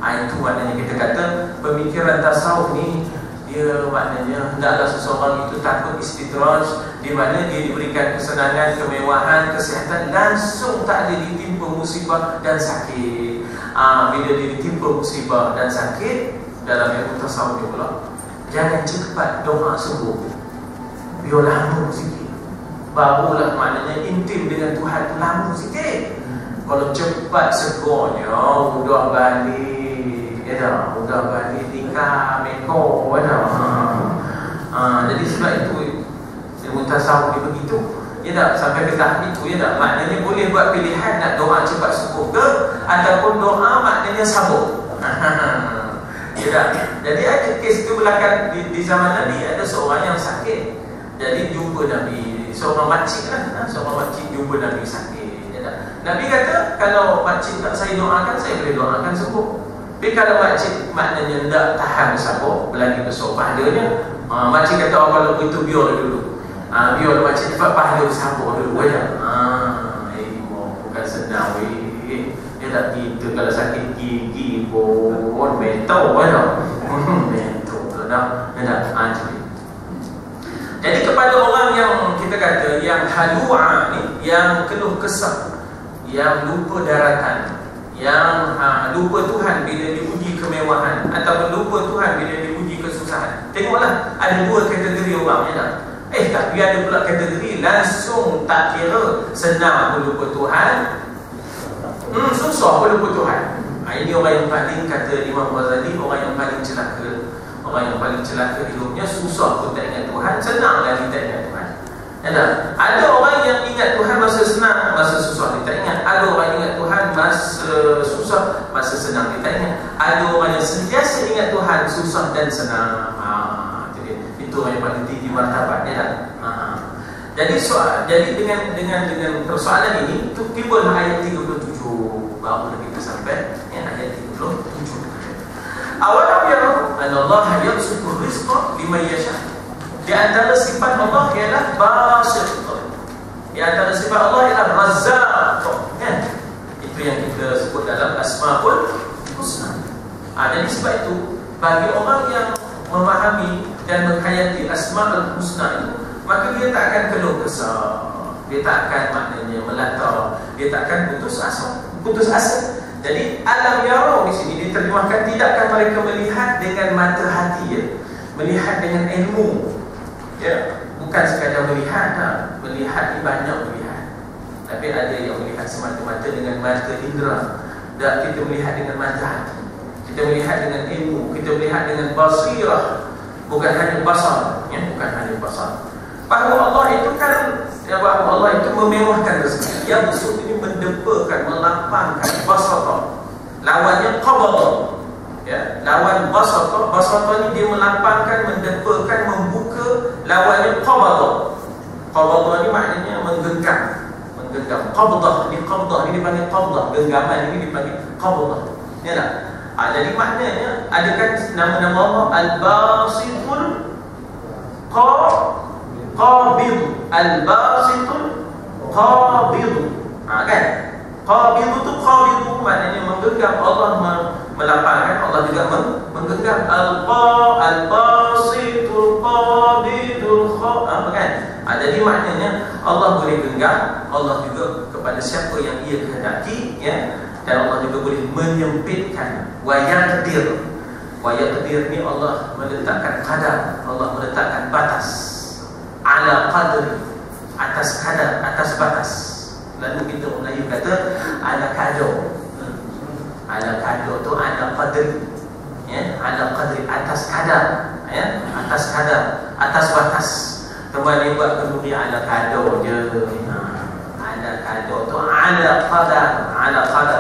Itu maknanya kita kata pemikiran tasawuf ni, dia maknanya hendaklah seseorang itu takut istidraj, di mana dia diberikan kesenangan, kemewahan, kesihatan, langsung tak ada ditimpa musibah dan sakit. Bila dia ditimpa musibah dan sakit, dalam ilmu tasawuf dia pula, jangan cepat doa sembuh, biar lama sikit, barulah maknanya intim dengan Tuhan, lama sikit. Kalau cepat segornya, udah balik, ya dah, udah balik nikah, meko, ya dah. Jadi sebab itu ilmu tasawuf dia begitu, ya dah, sampai ke tahap itu, ya dah. Maknanya boleh buat pilihan nak doa cepat sembuh ke, ataupun doa maknanya sabar. Ya dah. Jadi ada kes itu belakang di zaman Nabi, ada seorang yang sakit. Jadi jumpa Nabi, seorang makcik lah, seorang makcik jumpa Nabi sakit. Nabi kata, kalau makcik tak saya doakan, saya boleh doakan sembuh. Tapi kalau makcik maknanya tak tahan bersabar, berlagi besar pahalanya, makcik kata, oh kalau begitu biar dulu. Biar makcik dapat pahala bersabar dulu aja. Bukan senang weh. Dia tak gitu, kalau sakit gigi pun mental aja. Mental dah. Jadi kepada orang yang kita kata yang halu'a ni, yang keluh kesah, yang lupa daratan, yang lupa Tuhan bila diuji kemewahan, ataupun lupa Tuhan bila diuji kesusahan. Tengoklah, ada dua kategori orang ya tak? Tapi ada pula kategori langsung tak kira, senang pun lupa Tuhan, susah pun lupa Tuhan. Ini orang yang paling, kata Imam Ghazali, orang yang paling celaka. Orang yang paling celaka hidupnya, susah pun tak ingat Tuhan, senang lagi tak ingat Tuhan. Ada orang yang ingat Tuhan masa senang, masa susah dia tak ingat. Ada orang yang ingat Tuhan masa susah, masa senang dia tak ingat. Ada orang yang sentiasa ingat Tuhan susah dan senang. Itu orang yang paling tinggi martabatnya. Jadi dengan persoalan ini tu timbul ayat 37 baru kita sampai ayat 37. Awalam yarau anallaha yabsutu rizqa liman yasha. Di antara sifat Allah ialah basit. Di antara sifat Allah ialah Razzaq. Itu yang kita sebut dalam Asmaul Husna. Jadi sebab itu, bagi orang yang memahami dan menghayati Asmaul Husna itu, maka dia tak akan keluh kesah, dia tak akan maknanya melata, dia tak akan putus asa. Jadi alam yarau di sini diterjemahkan, tidakkah mereka melihat dengan mata hati, ya? Melihat dengan ilmu, ya, bukan sekadar melihat. Melihat ni banyak melihat, tapi ada yang melihat semata-mata dengan mata indera. Dan kita melihat dengan mata hati, kita melihat dengan ilmu, kita melihat dengan basirah, bukan hanya basar, ya, bukan hanya basar. Bahawa Allah itu kan, bahawa Allah itu memewahkan rezeki. Yang besar ini mendepakan, melapangkan. Basata, lawannya qabata, ya, lawan basata. Basata ni dia melapangkan, mendepakan, membuka. Lawannya qabata. Qabata ni maknanya menggenggam. Qabdah ni dipanggil qabdah. Genggaman ini dipanggil qabdah. Ya tak? Jadi maknanya, adakah nama-nama Allah Al-Basitul Qabid, Al-Basitul Qabid. Kan? Qabid itu qabidu maknanya menggenggam. Allah melapangkan, Allah juga menggenggam. Al-Basitul Qabidul kan? Jadi maknanya Allah boleh genggam, Allah juga kepada siapa yang ia kehendaki, ya. Dan Allah juga boleh menyempitkan. Wa yaqdir. Wa yaqdir ni Allah meletakkan qadar, Allah meletakkan batas. Ala qadri, atas kadar, atas batas. Lalu kita Melayu kata ala kadar. Ala kadar tu ala qadri, ya, ala qadri, atas kadar, ya, atas kadar, atas batas. Kembali buat kenduri ala kadar je. Ala kadar tu ala qadar,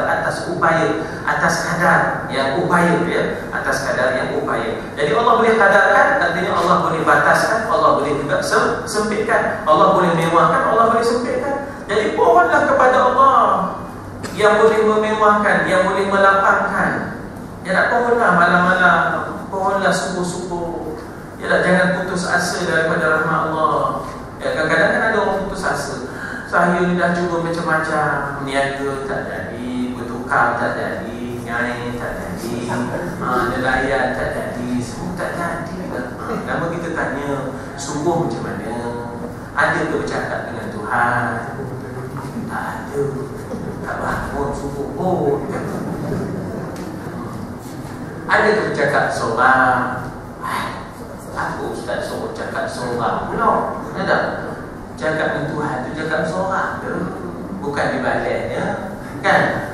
atas upaya, atas kadar yang upaya, ya, atas kadar yang upaya. Jadi Allah boleh kadarkan, artinya Allah boleh bataskan, Allah boleh juga sempitkan, Allah boleh mewahkan, Allah boleh sempitkan. Jadi pohonlah kepada Allah yang boleh memewahkan, yang boleh melapangkan. Ya tak, pohonlah malam-malam, pohonlah subuh-subuh. Ya tak, jangan putus asa daripada rahmat Allah. Ya, kadang-kadang kan ada orang putus asa. Saya ni dah cuba macam-macam, niaga tak jadi, bertukar tak jadi, nyai tak jadi, nelayan tak jadi, semua tak jadi. Lama kita tanya, subuh macam mana? Ada ke bercakap dengan Tuhan? Tak ada. Tak bangun subuh pun. Ada ke bercakap seorang? Aku Ustaz suruh cakap seorang pula. Ada? Cakap dengan Tuhan tu cakap seorang ke? Bukan di baliknya, kan?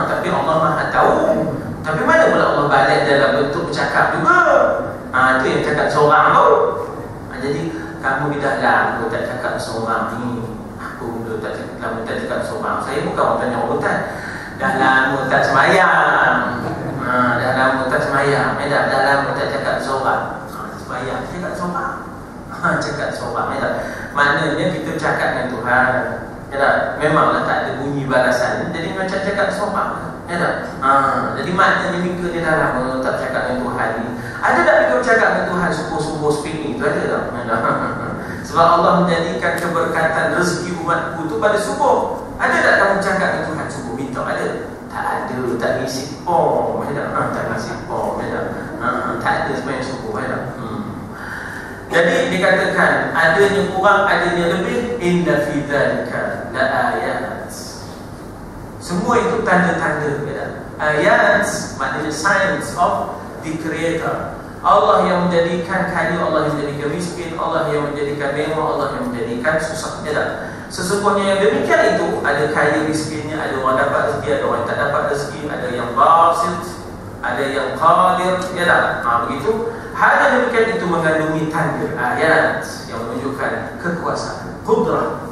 Tapi Allah Maha tahu. Tapi mana pula Allah balik dalam bentuk bercakap juga? Itu yang cakap seorang tu. Jadi kamu dah lama tak cakap seorang ni. Aku dah lama tak cakap seorang. Saya bukan orang tanya orang hutan. Dah lama tak semayang. Dah lama tak semayang. Dah lama tak cakap seorang. Semayang cakap seorang. Cakap seorang. Maknanya kita cakap dengan Tuhan. Ya tak? Memanglah tak ada bunyi balasan. Jadi macam cakap sopan. Ya tak? Jadi maknanya mika dia dah lama tak cakap dengan Tuhan ni. Ada tak mika cakap dengan Tuhan subuh-subuh speak ni? Itu ada tak? Sebab Allah menjadikan keberkatan rezeki umatku tu pada subuh. Ada tak kamu cakap dengan Tuhan subuh? Minta ada? Tak ada. Tak ngisi pom. Ya tak? Tak ngisi pom. Ya tak? Tak ada sebenarnya subuh. Ya tak? Jadi dikatakan adanya kurang, adanya lebih, inna fi dzalika la ayat. Semua itu tanda-tanda, ya. Ayat maknanya signs of the creator. Allah yang menjadikan kaya, Allah yang menjadikan miskin, Allah yang menjadikan mewah, Allah yang menjadikan susah, ya. Sesungguhnya yang demikian itu, ada kaya miskinnya, ada orang dapat rezeki, ada orang tak dapat rezeki, ada yang basit, ada yang qadir, ya. Begitu. Hal yang demikian itu mengandungi tanda ayat yang menunjukkan kekuasaan, qudrah.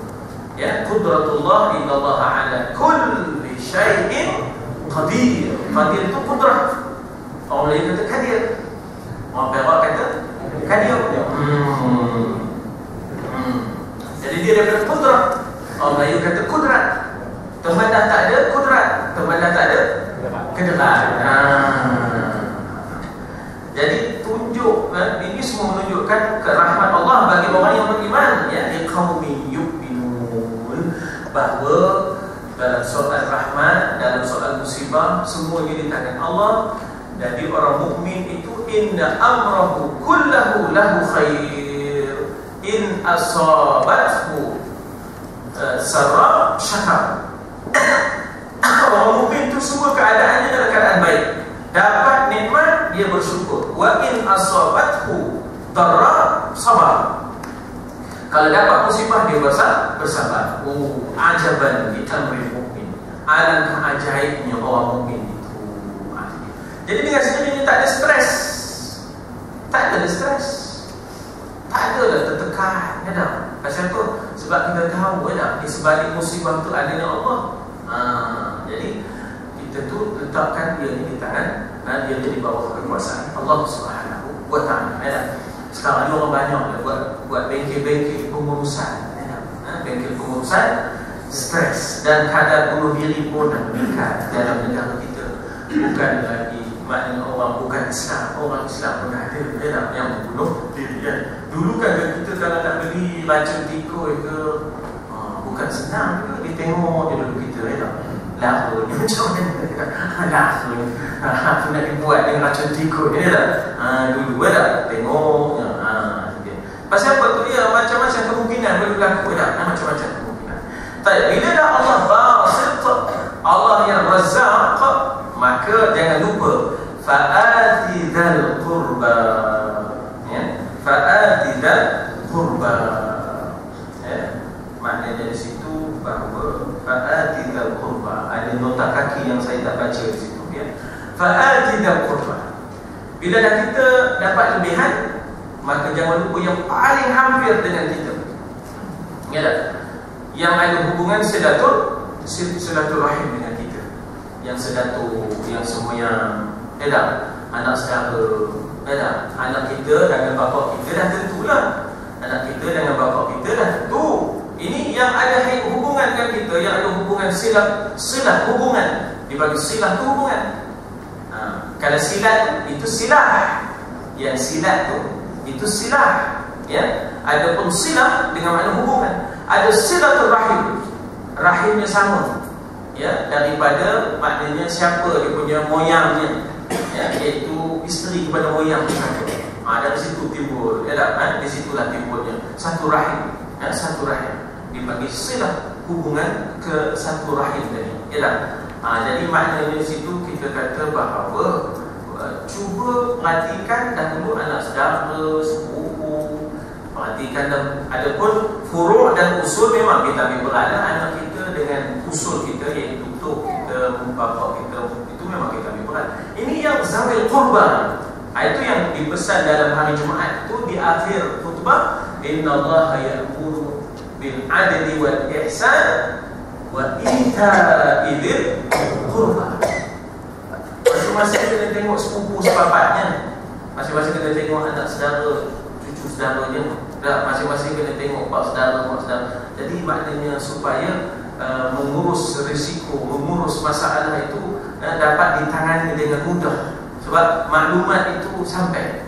Ya, qudratullah, innallaha ala kulli syai'in qadir. Qadir itu qudrah. Orang lain kata qadir. Orang Perak kata qadir. Jadi dia daripada qudrah. Orang Melayu kata qudrat. Teman dah tak ada qudrat, teman dah tak ada qudrat. Jadi tunjuk, ini semua menunjukkan kerahmat Allah bagi orang yang beriman, ya, liqaumin yu'minun, bahawa dalam soal rahmat, dalam soal musibah, semuanya di tangan Allah. Jadi orang mukmin itu inna amrahu kullahu lahu khair, in asabathu sarra syakar. Orang mukmin itu semua keadaannya dalam keadaan baik. Dapat nikmat, dia bersyukur. Wa in asabathu darra sabar. Kalau dapat musibah, dia bersabar. Ajaban li amril mukmin. Alangkah ajaibnya orang mukmin itu. Jadi dengan sendirinya tak ada stres. Tak ada stres. Tak ada dah tertekan, ya tak? Pasal tu sebab kita tahu, ya tak, di sebalik musibah tu adanya Allah. Jadi kita tu letakkan dia di tangan, dia di bawah kekuasaan Allah Subhanahu wa taala. Sekarang ni orang banyak buat bengkel-bengkel pengurusan, bengkel pengurusan, stres dan kadar bunuh diri pun meningkat dalam negara kita. Bukan lagi maknanya orang bukan Islam, orang Islam pun ada yang membunuh diri, kan. Dulu kan kita kalau nak beli racun tikus ke, bukan senang ke, ditengok dia dulu kita, ya tak? Lahir ni macam mana? Lahir aku nak dibuat dengan racun tikus, ya tak? Dulu, ya tak? Tengok, pasal apa tu, ya, macam-macam kemungkinan boleh berlaku, ya tak? Macam-macam kemungkinan. Tapi bila dah Allah basit, Allah yang Razzaq, maka jangan lupa fa'ati dzal qurba, ya, fa'ati dzal qurba, ya. Maknanya di situ bahawa fa'ati dzal qurba, ada nota kaki yang saya tak baca di situ, ya. Fa'ati dzal qurba. Bila dah kita dapat lebihan, maka jangan lupa yang paling hampir dengan kita, ya tak? Yang ada hubungan silaturahim dengan kita, yang sedatu, yang semoyang, ya tak? Anak saudara, ya tak? Anak kita dengan bapa kita dah tentulah. Anak kita dengan bapa kita dah tentu. Ini yang ada hubungan dengan kita, yang ada hubungan silah hubungan. Dibagi silah tu hubungan. Kalau silat itu silah, yang silat tu itu silah, ya. Adapun silah dengan makna hubungan. Ada silaturahim, rahimnya sama, ya, daripada maknanya siapa dia punya moyangnya, ya, iaitu isteri kepada moyang saja. Dari situ timbul, ya tak? Di situlah timbulnya satu rahim, ya, satu rahim. Dibagi silah hubungan ke satu rahim tadi, ya tak? Jadi maknanya di situ kita kata bahawa cuba perhatikan dahulu anak saudara, sepupu, perhatikan, dan adapun furu' dan usul memang kita ambil berat. Anak kita dengan usul kita, iaitu tutup kita, bapa kita, itu memang kita ambil berat. Ini yang zawil qurba, itu yang dipesan dalam hari Jumaat itu di akhir khutbah, innallaha ya'muru bil adli wal ihsan wa ita'i dzil qurba. Masing-masing kena tengok sepupu sepapatnya, masing-masing kena tengok anak saudara, cucu saudaranya, Dah, masing-masing kena tengok pak saudara. Jadi maknanya supaya mengurus risiko, mengurus masalah itu dapat ditangani dengan mudah. Sebab maklumat itu sampai.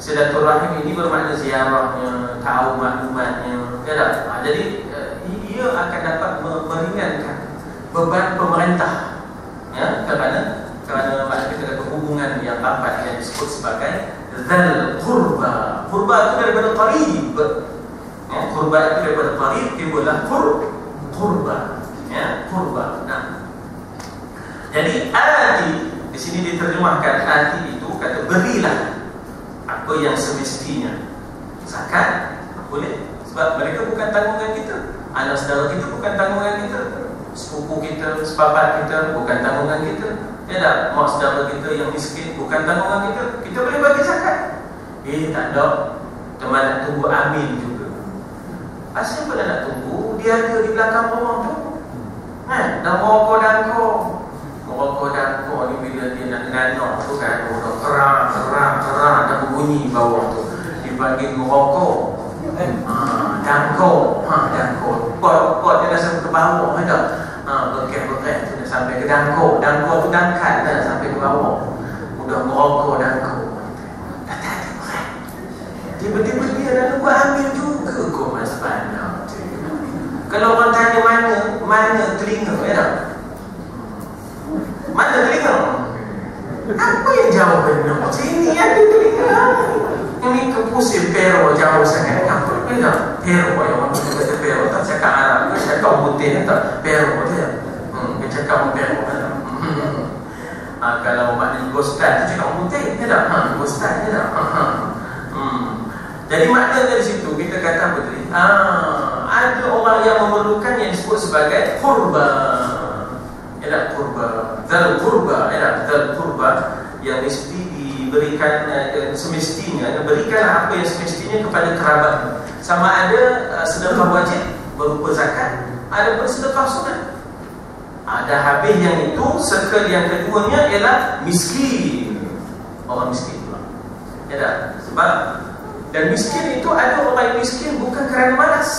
Silaturahim ini bermakna ziarahnya, tahu maklumatnya. Jadi ia akan dapat meringankan beban pemerintah. Ya, kerana kita ada hubungan yang rapat yang disebut sebagai Dzal Qurba. Qurba itu daripada qarib. Ya, qurba itu daripada qarib, timbullah qurba. Ya, qurba. Nah, jadi ati di sini diterjemahkan ati itu kata berilah apa yang semestinya. Zakat boleh, sebab mereka bukan tanggungan kita. Anak saudara kita bukan tanggungan kita. Sepupu kita, sepapat kita bukan tanggungan kita. Ya tak, mak saudara kita yang miskin bukan tanggungan kita. Kita boleh bagi zakat. Tak ada. Teman nak tunggu amin juga. Asal pada nak tunggu, dia ada di belakang rumah tu. Dah merokok dangko ni bila dia nak nanok tu kan, kerang dah berbunyi bawah tu. Dipanggil merokok. Dangko. Pot dia dah sampai ke bawah ada. Berkeh tu dah sampai ke dangko. Dangko tu dangkat dah sampai ke bawah. Udah merokok dangko. Dah tak ada berat. Tiba-tiba dia dah lupa ambil juga kau mas pandang. Kalau orang tanya mana telinga, ya tak? Mana telinga? Apa yang jauh benar? Sini ada telinga. Ini kepusil pero jauh sangat. Apa ya tak? Pero yang orang kata pero tak cakap Arab, dia cakap putih tak? Pero dia. Dia cakap pero tak? Kalau maknanya gostan, dia cakap putih, ya tak? Gostan, ya tak? Jadi maknanya di situ kita kata apa tadi? Ada orang yang memerlukan yang disebut sebagai qurba. Ya tak? Qurba. Dzal qurba, ya tak? Dzal qurba yang mesti diberikan semestinya, berikan apa yang semestinya kepada kerabat. Sama ada sedekah wajib berupa zakat, ada pun sedekah sunat. Ada habis yang itu, circle yang keduanya ialah miskin. Orang miskin pula. Ya tak? Sebab dan miskin itu ada orang yang miskin bukan kerana malas.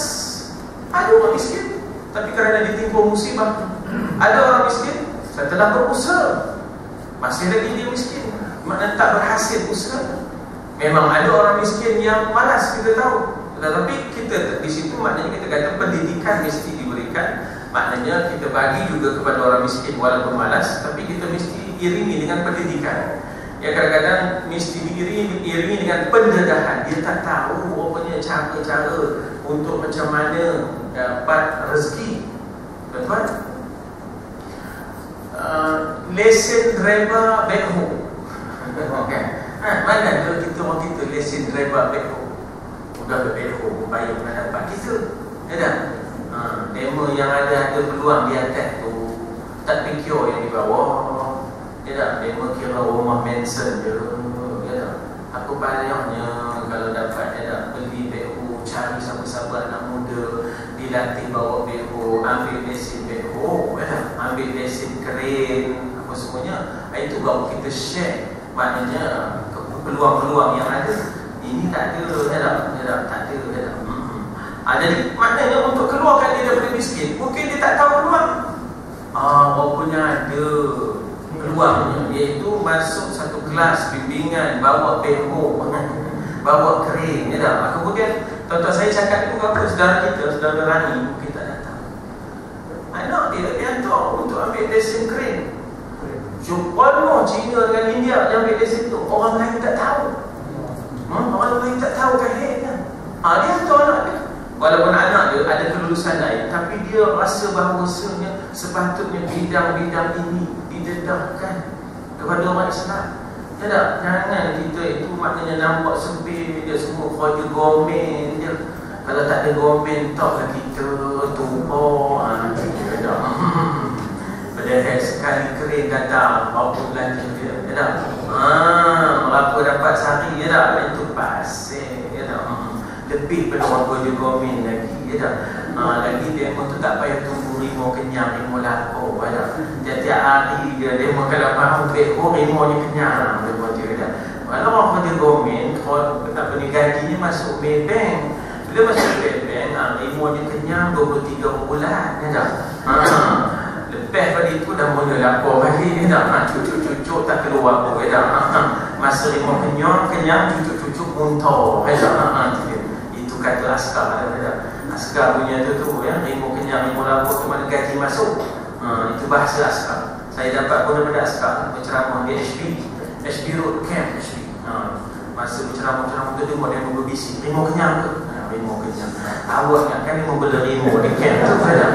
Ada orang miskin tapi kerana ditimpa musibah. Ada orang miskin setelah berusaha masih lagi dia miskin, maknanya tak berhasil usaha. Memang ada orang miskin yang malas, kita tahu. Tetapi kita di situ maknanya kita kata pendidikan mesti diberikan. Maknanya kita bagi juga kepada orang miskin walaupun malas, tapi kita mesti iringi dengan pendidikan. Ya, kadang-kadang mesti diiringi dengan pendedahan. Dia tak tahu rupanya cara-cara untuk macam mana dapat rezeki. Tuan-tuan, lesen driver backhoe. Okay. Mana kalau kita orang kita lesen driver backhoe, udah ada backhoe, bayar nak dapat kita. Ya tak? Demo yang ada peluang di atas tu, tak fikir yang di bawah. Ya tak? Demo kira rumah mansion je. Ya tak? Aku banyaknya kalau dapat, ya tak, beli backhoe, cari siapa-siapa anak muda, dilatih bawa backhoe, ambil lesen backhoe, ya tak? Ambil lesen crane, apa semuanya. Itu baru kita share. Maknanya peluang-peluang yang ada. Ini tak ada, ya tak? Ya tak? Tak ada, ya tak? Jadi maknanya untuk keluarkan dia daripada miskin, mungkin dia tak tahu peluang. Rupanya ada peluangnya, iaitu masuk satu kelas bimbingan, bawa backhoe, bawa crane, ya tak? Kemudian tuan-tuan saya cakap itu apa? Saudara kita, saudara Rani, mungkin tak datang. Anak dia hantar untuk ambil lesen crane. Jepun, China dengan India yang ambil lesen tu, orang lain tak tahu. Orang lain tak tahu kahitnya. Dia hantar anak dia. Walaupun anak dia ada kelulusan lain, tapi dia rasa bahawasanya sepatutnya bidang-bidang ini didedahkan kepada orang Islam. Ya tak? Jangan kita itu maknanya nampak sempit, dia semua kerja gomen je. Kalau tak ada gomen, taklah kita tumpah. Ya tak? Padahal sekali kering datang, berapa belanja dia. Ya tak? Berapa dapat sehari, ya tak? Itu pasir. Ya tak? Lebih pada orang kerja gomen lagi, ya tak? Lagi demo tu tak payah tunggu rimau kenyang, rimau lapar, ya tak? Tiap-tiap hari dia demo kalau faham backhoe, rimau dia kenyang, demo dia, ya tak? Kalau orang kerja gomen, tak boleh gajinya masuk Maybank, Bila masuk beng-beng, rimau dia kenyang 23 bulan, ya tak? Lepas pada itu dah mula lapor balik, ya tak? Cucuk-cucuk tak keluar pun, ya tak? Masa rimau kenyang, cucuk-cucuk muntah, ya tak? Itu kata askar, ya tak? Askar punya tu ya, rimau kenyang, rimau lapor tu mana gaji masuk. Itu bahasa askar. Saya dapat pun daripada askar berceramah di HB Road Camp, HB. Masa berceramah tu dia buat demo berbisik, rimau kenyang ke? Rimau kenyang. Awak ingatkan rimau bela rimau di camp tu kan?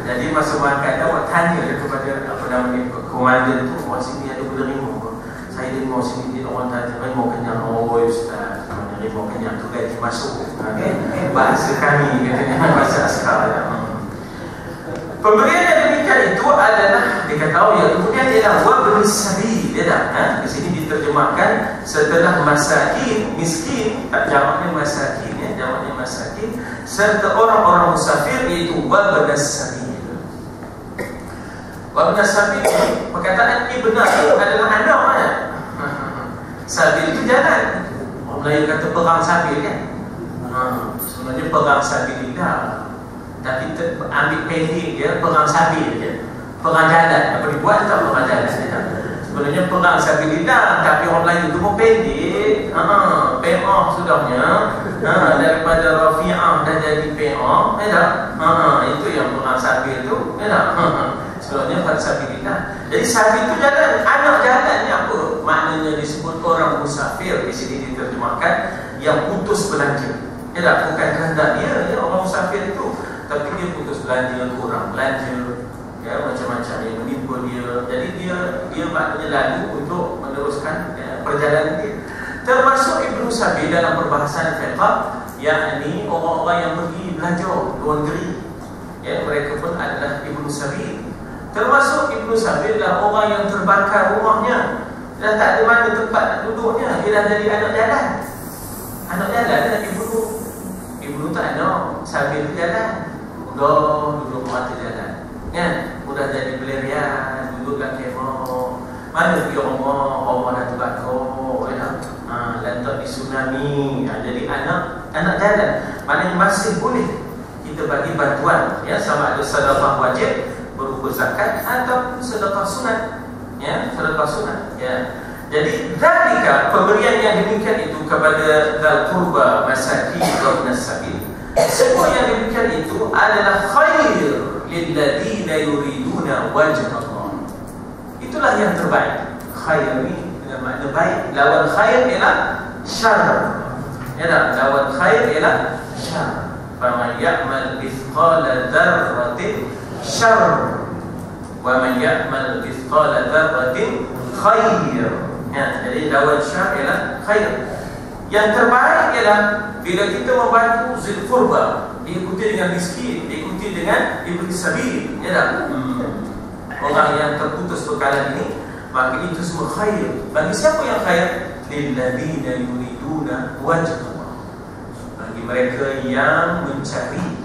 Jadi masa makan awak tanya kepada apa namanya komandan tu, awak sini ada bela rimau ke? Saya rimau sini, dia orang tanya rimau kenyang. Oh ustaz, rimau kenyang tu gaji masuk. Bahasa kami katanya, bahasa askar. Pemberian yang demikian itu adalah dikatakan ya kemudian ialah wabnis sabil, ya tak? Di sini diterjemahkan setelah masakin, miskin, tak jamaknya masakin, ya, jamaknya masakin, serta orang-orang musafir, iaitu wabnas sabil. Wabnas sabil, perkataan ini benar adalah anak, ya. Sabil itu jalan. Orang Melayu kata perang sabil, kan? Sebenarnya perang sabilillah. Tapi ambil pendek dia, perang sabil je, perang jalan. Apa dibuat tak perang jalan dia. Sebenarnya perang sabilillah, tapi orang Melayu tu pun pendek. Pe'ah sudahnya, daripada rafi'ah dah jadi pe'ah, ya tak? Itu yang perang sabil tu, ya tak? Sebenarnya perang sabilillah. Jadi sabil tu jalan, anak jalan ni apa? Maknanya disebut orang musafir. Di sini diterjemahkan yang putus belanja, ya tak? Bukan kehendak dia, ya, orang musafir itu, tapi dia putus belanja, kurang belanja, ya, macam-macam yang menimpa dia. Jadi dia maknanya lalu untuk meneruskan perjalanan dia. Termasuk Ibnu Sabil dalam perbahasan fiqh, yakni orang-orang yang pergi belajar luar negeri, ya, mereka pun adalah Ibnu Sabil. Termasuk Ibnu Sabil adalah orang yang terbakar rumahnya, dah tak ada mana tempat nak duduknya, dia dah jadi anak jalan. Anak jalan dah Ibnu tak ada, Sabil jalan. Duduk mata jalan, ya, mudah jadi pelarian, duduk dalam kemah. Mana pergi rumah dah terbakar, ya, lantak di tsunami. Jadi anak jalan. Maknanya masih boleh kita bagi bantuan, ya, sama ada sedekah wajib berupa zakat atau sedekah sunat, ya, sedekah sunat, ya. Jadi zalika, pemberian yang demikian itu kepada dzal qurba, masakin, wabnas sabil, semua yang demikian itu adalah khair lilladzina yuriduna wajh Allah. Itulah yang terbaik. Khair ini dengan makna baik. Lawan khair ialah syarr. Ya, lawan khair ialah syarr. Faman ya'mal mithqala dzarratin syarr wa man ya'mal mithqala dzarratin khair. Ya, jadi lawan syarr ialah khair. Yang terbaik ialah bila kita membantu zil qurba, diikuti dengan miskin, diikuti dengan ibnu sabil, ya tak? Orang yang terputus bekalan ini, maka itu semua khair. Bagi siapa yang khair? Lilladzina yuriduna wajh Allah. Bagi mereka yang mencari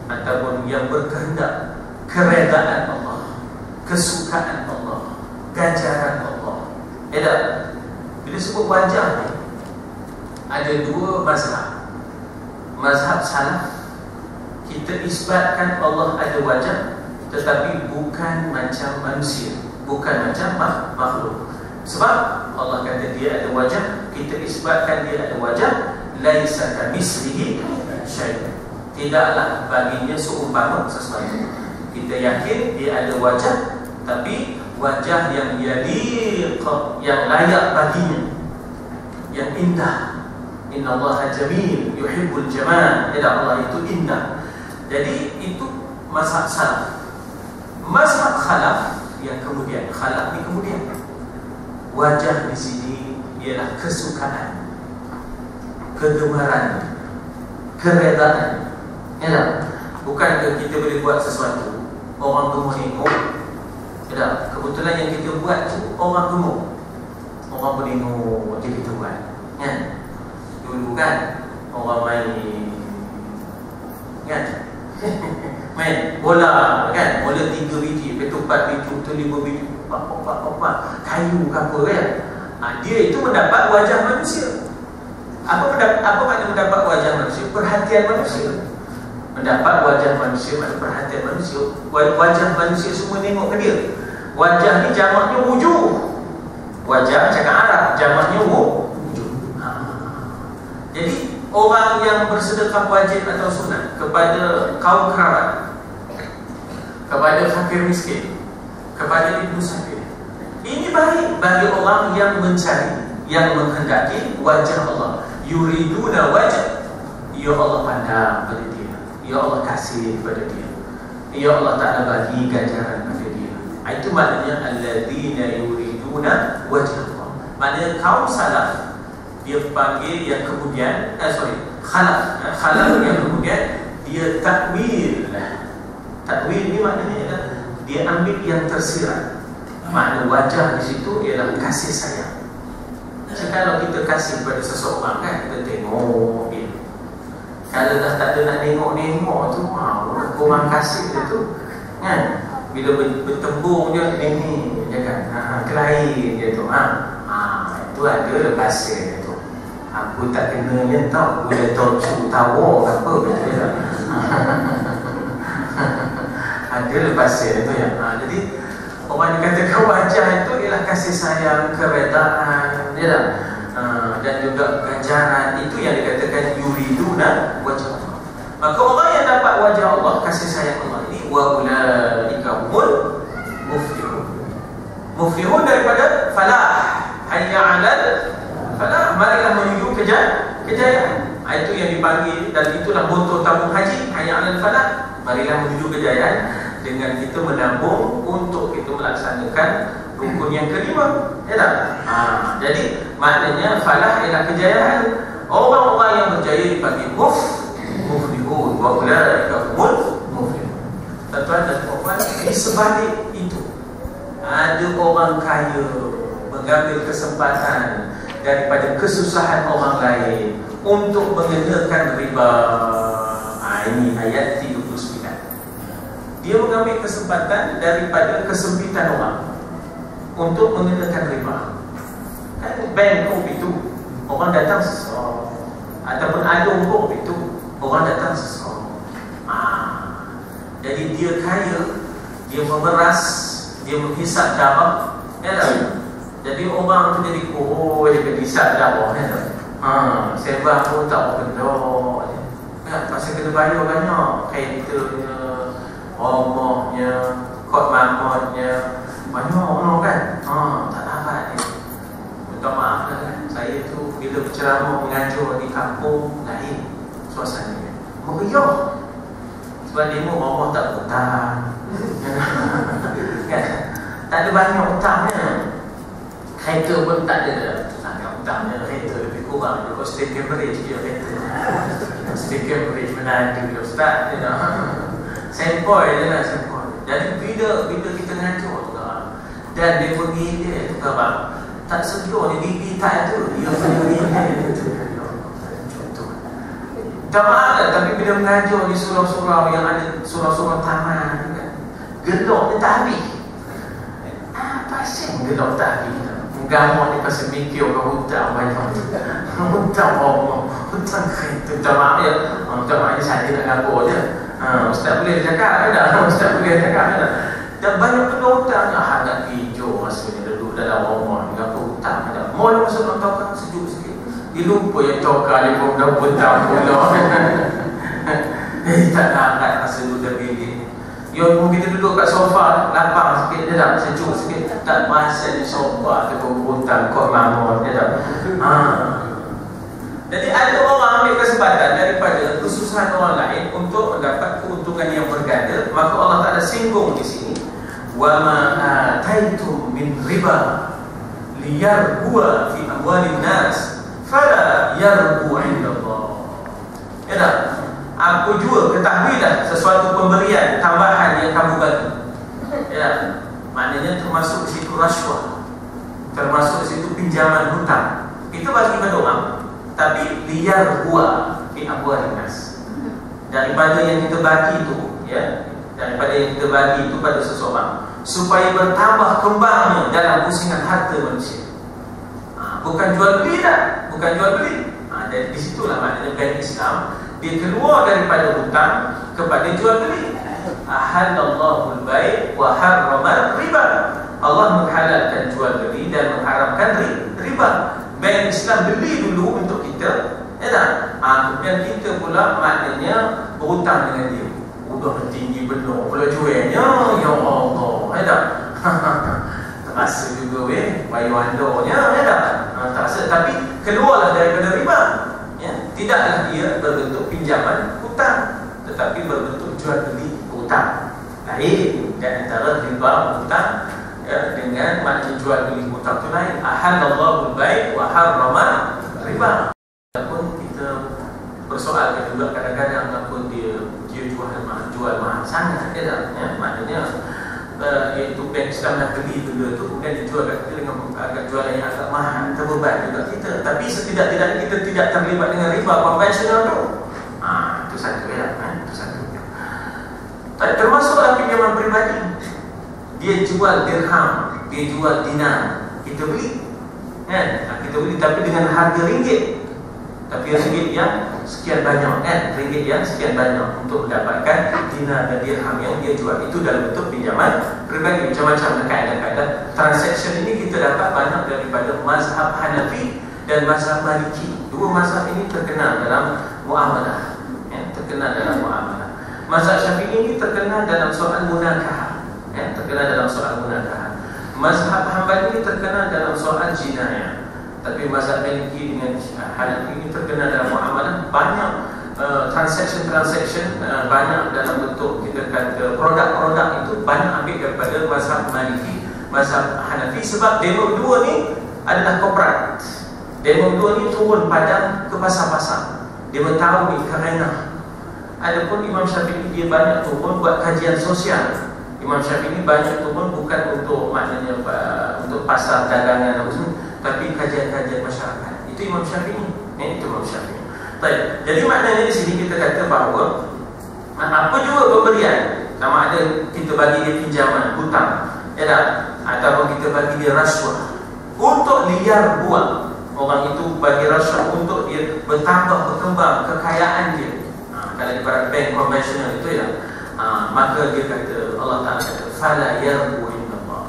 ataupun yang berkehendak keredaan Allah, kesukaan Allah, ganjaran Allah. Ya tak? Bila sebut wajah ni, ada dua mazhab. Mazhab salaf, kita isbatkan Allah ada wajah, tetapi bukan macam manusia, bukan macam makhluk. Sebab Allah kata dia ada wajah, kita isbatkan dia ada wajah. Laisa kamitslihi syai', tidaklah baginya seumpama sesuatu. Kita yakin dia ada wajah, tapi wajah yang yaliq, yang layak baginya, yang indah. Inna Allah jamil yuhibbul jamal. Ya, Allah itu indah. Jadi itu mazhab salaf. Mazhab khalaf yang kemudian, khalaf ni kemudian, wajah di sini ialah kesukaan, kegemaran, keredaan. Ya, bukan kita boleh buat sesuatu orang gemuk tengok. Ya, kebetulan yang kita buat tu orang gemuk, orang pun tengok dia kita buat. Ya. Dulu kan orang main, kan, main bola, kan, bola 3 biji, betul 4 biji, betul 5 biji, kayu ke apa, kan. Dia itu mendapat wajah manusia. Apa makna mendapat wajah manusia? Perhatian manusia. Mendapat wajah manusia makna perhatian manusia. Wajah manusia semua tengok ke dia. Wajah ni jamaknya wujud. Wajah cakap Arab, jamaknya wujud. Jadi orang yang bersedekah wajib atau sunat kepada kaum kerabat, kepada fakir miskin, kepada ibu sakit, ini baik bagi orang yang mencari, yang menghendaki wajah Allah. Yuriduna wajah, ya Allah pandang pada dia, ya Allah kasih pada dia, ya Allah Ta'ala bagi ganjaran pada dia. Itu maknanya alladzina yuriduna wajah Allah. Maknanya kaum salaf dia panggil yang kemudian khalaf yang kemudian dia takwil. Takwil ni maknanya ialah dia ambil yang tersirat. Makna wajah di situ ialah kasih sayang. Kalau kita kasih pada seseorang kan, kita tengok dia. Kalau dah tak ada nak tengok-tengok tu, kurang kasih dia tu kan. Bila bertembung dia ni dia kan, kelain dia tu. Itu ada lepasnya dia tu. Aku tak kenanya tau, boleh torcu tawa apa betul tak? Ada lepasnya dia tu ya. Jadi orang yang katakan wajah itu ialah kasih sayang, keredaan, ya tak? Dan juga ganjaran. Itu yang dikatakan yuriduna wajah Allah. Maka orang yang dapat wajah Allah, kasih sayang Allah ini, wa ulaika humul muflihun. Muflihun daripada falah, hayya 'alal falah, marilah menuju kejayaan. Itu yang dipanggil, dan itulah moto tabung haji, hayya 'alal falah, marilah menuju kejayaan. Dengan kita menabung untuk kita melaksanakan rukun yang kelima, ya tak? Jadi maknanya falah ialah kejayaan. Orang-orang yang berjaya dipanggil muflihun, wa ulaika humul muflihun. Tuan-tuan dan puan, di sebalik itu ada orang kaya mengambil kesempatan daripada kesusahan orang lain untuk mengenakan riba. Ini ayat 39. Dia mengambil kesempatan daripada kesempitan orang untuk mengenakan riba. Kan bank itu orang datang seseorang, ataupun adung itu orang datang seseorang. Jadi dia kaya, dia memeras, dia menghisap darah, ya tak? Jadi orang tu jadi dia hisap darah, ya tak? Sebab pun tak benda, ya, pasal kena bayar banyak, kereta, rumahnya, kod mamotnya, banyak orang kan. Tak dapat ni. Minta maaf lah kan. Saya tu bila berceramah mengajar di kampung lain suasananya. Meriah. Sebab demo rumah tak hutang. Kan? Tak ada banyak hutangnya. Kereta pun tak ada. Sangat hutangnya kereta lebih kurang. Kalau state coverage dia kereta. State coverage mana ada dia ustaz. Sempoi je lah, sempoi. Jadi bila kita ngajar tu dan dia pergi tu bang, tak sedia dia gigi tak tu, dia pergi tu. Contoh. Jamaah lah, tapi bila mengajar di surau-surau yang ada surau-surau taman kan, gelok dia tak habis. Pasal gelok tak habis. Gambar ni pasal mikir orang hutang banyak. Hutang orang, hutang kereta. Jamaah ya, jamaah ni saya nak ngabar je. Ustaz boleh cakap tak? Ustaz boleh cakap tak? Dan banyak kena hutang. Nak hijau maksudnya duduk dalam rumah dengan hutang tak? Mula masuk orang tokar sejuk sikit. Dia lupa yang tokar dia pun dah hutang pula. Tak nak angkat masa duduk dalam bilik. Yang kita duduk kat sofa, lapang sikit, dia tak sejuk sikit. Tak masa di sofa ataupun hutang kod mamot, dia tak. Jadi ada orang ambil kesempatan daripada kesusahan orang lain untuk mendapat keuntungan yang berganda. Maka Allah Ta'ala singgung di sini, wa ma ataitum min riba liyarbuwa fi amwalin nas fala yarbu 'inda Allah. Ya tak? Aku juga ketahuilah sesuatu pemberian tambahan yang kamu bagi. Ya, maknanya termasuk di situ rasuah, termasuk di situ pinjaman hutang. Kita bagi pada orang, tapi liar buah fi amwalin nas. Daripada yang kita bagi itu, ya, daripada yang kita bagi itu pada seseorang, supaya bertambah kembangnya dalam pusingan harta manusia. Bukan jual beli dah, bukan jual beli. Jadi di situlah maknanya bank Islam dia keluar daripada hutang kepada jual beli. Ahallallahu al-bai' wa harrama riba. Allah menghalalkan jual beli dan mengharamkan riba. Bank Islam beli dulu untuk kita, ya tak? Kemudian kita pula maknanya berhutang dengan dia. Udah tinggi benar pula jualnya, ya Allah, ya tak? Terasa juga bayar andornya, ya tak? Terasa, tapi keluarlah daripada riba, ya? Tidaklah ia berbentuk pinjaman hutang, tetapi berbentuk jual beli hutang. Lain di antara riba hutang, ya, dengan makna jual beli hutang itu lain. Ahallallahu al-bai' wa harrama riba. Walaupun kita persoalkan juga kadang-kadang walaupun dia jual mahal sangat, ya, maknanya iaitu bank Islam dah beli benda tu kemudian dijual kat kita dengan agak jualan yang agak mahal, terbeban juga kita. Tapi setidak-tidaknya kita tidak terlibat dengan riba konvensional tu. Itu satu, ya, itu satu. Termasuklah pinjaman peribadi. Dia jual dirham, dia jual dinar, kita beli, kan? Kita beli tapi dengan harga ringgit, tapi ringgit yang sekian banyak, kan? Ringgit yang sekian banyak untuk mendapatkan dinar dan dirham yang dia jual. Itu dalam bentuk pinjaman peribadi. Macam-macam kaedah-kaedah transaction ini kita dapat banyak daripada mazhab Hanafi dan mazhab Maliki. Dua mazhab ini terkenal dalam muamalah, ya? Terkenal dalam muamalah. Mazhab Syafi'i ini terkenal dalam soal munakahah, ya, terkenal dalam soal munakahah. Mazhab Hanbali ini terkenal dalam soal jinayah. Tapi mazhab Maliki dengan Hanafi ini terkenal dalam muamalah. Banyak transaction banyak dalam bentuk kita kata produk-produk itu banyak ambil daripada mazhab Maliki, mazhab Hanafi. Sebab demo dua ni adalah korporat. Demo dua ni turun padang ke pasar-pasar. Dia tahu ni kerana. Adapun Imam Syafi'i dia banyak turun buat kajian sosial. Imam Syafi'i banyak turun bukan untuk maknanya untuk pasar dagangan, tapi kajian-kajian masyarakat. Itu Imam Syafi'i. Itu Imam Syafi'i. Baik. Jadi maknanya di sini kita kata bahawa apa juga pemberian, sama ada kita bagi dia pinjaman hutang, ya tak? Ataupun kita bagi dia rasuah untuk liar buat. Orang itu bagi rasuah untuk dia bertambah berkembang kekayaan dia. Kalau ibarat bank konvensional itu, ya, maka dia kata, Allah Ta'ala kata, fala yarbu indallah,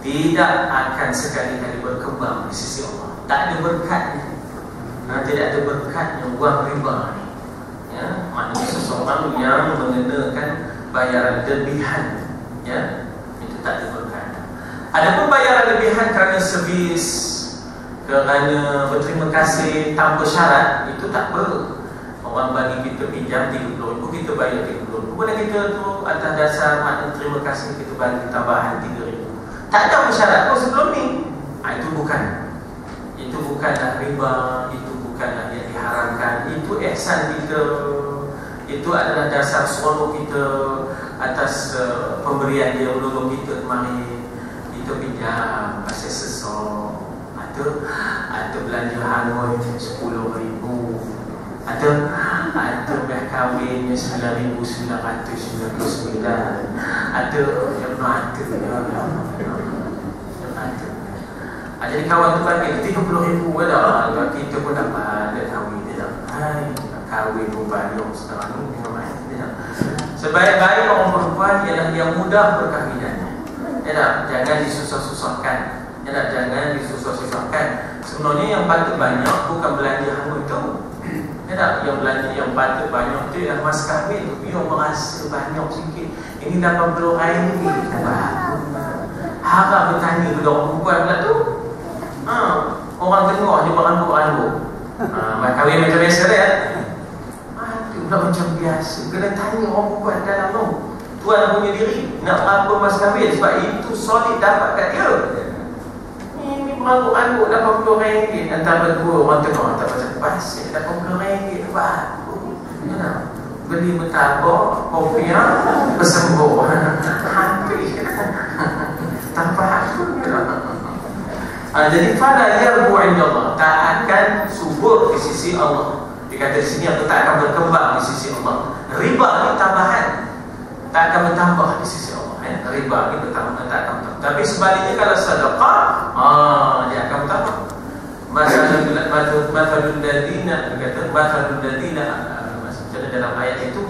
tidak akan sekali-kali berkembang di sisi Allah. Tak ada berkatnya, tidak ada berkatnya wang riba ni, ya. Maknanya seseorang yang mengenakan bayaran lebihan, ya, itu tak ada berkat. Adapun bayaran lebihan kerana servis, kerana berterima kasih tanpa syarat, itu tak perlu. Orang bagi kita pinjam RM30,000, kita bayar RM30,000. Kemudian kita tu atas dasar makna terima kasih kita bagi tambahan RM3,000. Tak ada syarat pun sebelum ni. Itu bukan. Itu bukanlah riba, itu bukanlah yang diharamkan. Itu ihsan kita. Itu adalah dasar seronok kita atas pemberian dia menolong kita kemarin. Kita pinjam pasal sesok. Ada belanja hanoi RM10,000. Ada dah kahwin 9,999. Ada yang ada. Jadi kawan tu bagi RM30,000 dah. Kita pun dapat ada kahwin dia. Kahwin pun banyak sekarang ni. Sebaik-baik orang perempuan ialah yang mudah perkahwinannya. Jangan disusah-susahkan. Jangan disusah-susahkan. Sebenarnya yang patut banyak bukan belanja hanut itu. Yang belanja yang patut banyak tu ialah mas kahwin. Biar merasa banyak sikit. Ini RM80,000. Harap bertanya kepada orang perempuan pula tu. Orang tengok dia berambut-rambut. Mas kahwin macam biasa dia. Itu pula macam biasa. Kena tanya orang perempuan dalam tu. Tuan punya diri nak apa mas kahwin. Sebab itu solid dapat kat dia. Ini berambut-rambut RM80,000. Antara dua orang tengok tak macam pasal RM80,000 baru. Beli bertabak, kopiah, bersembuh. Hampir tanpa aku. Jadi fala yarbu indallah, tak akan subur di sisi Allah. Dikata di sini aku tak akan berkembang di sisi Allah. Riba ni tambahan, tak akan bertambah di sisi Allah. Riba ni bertambah, tak akan bertambah. Tapi sebaliknya kalau sedekah, dia akan bertambah. masalul ladina, berkata masalul ladina, maksudnya dalam ayat itu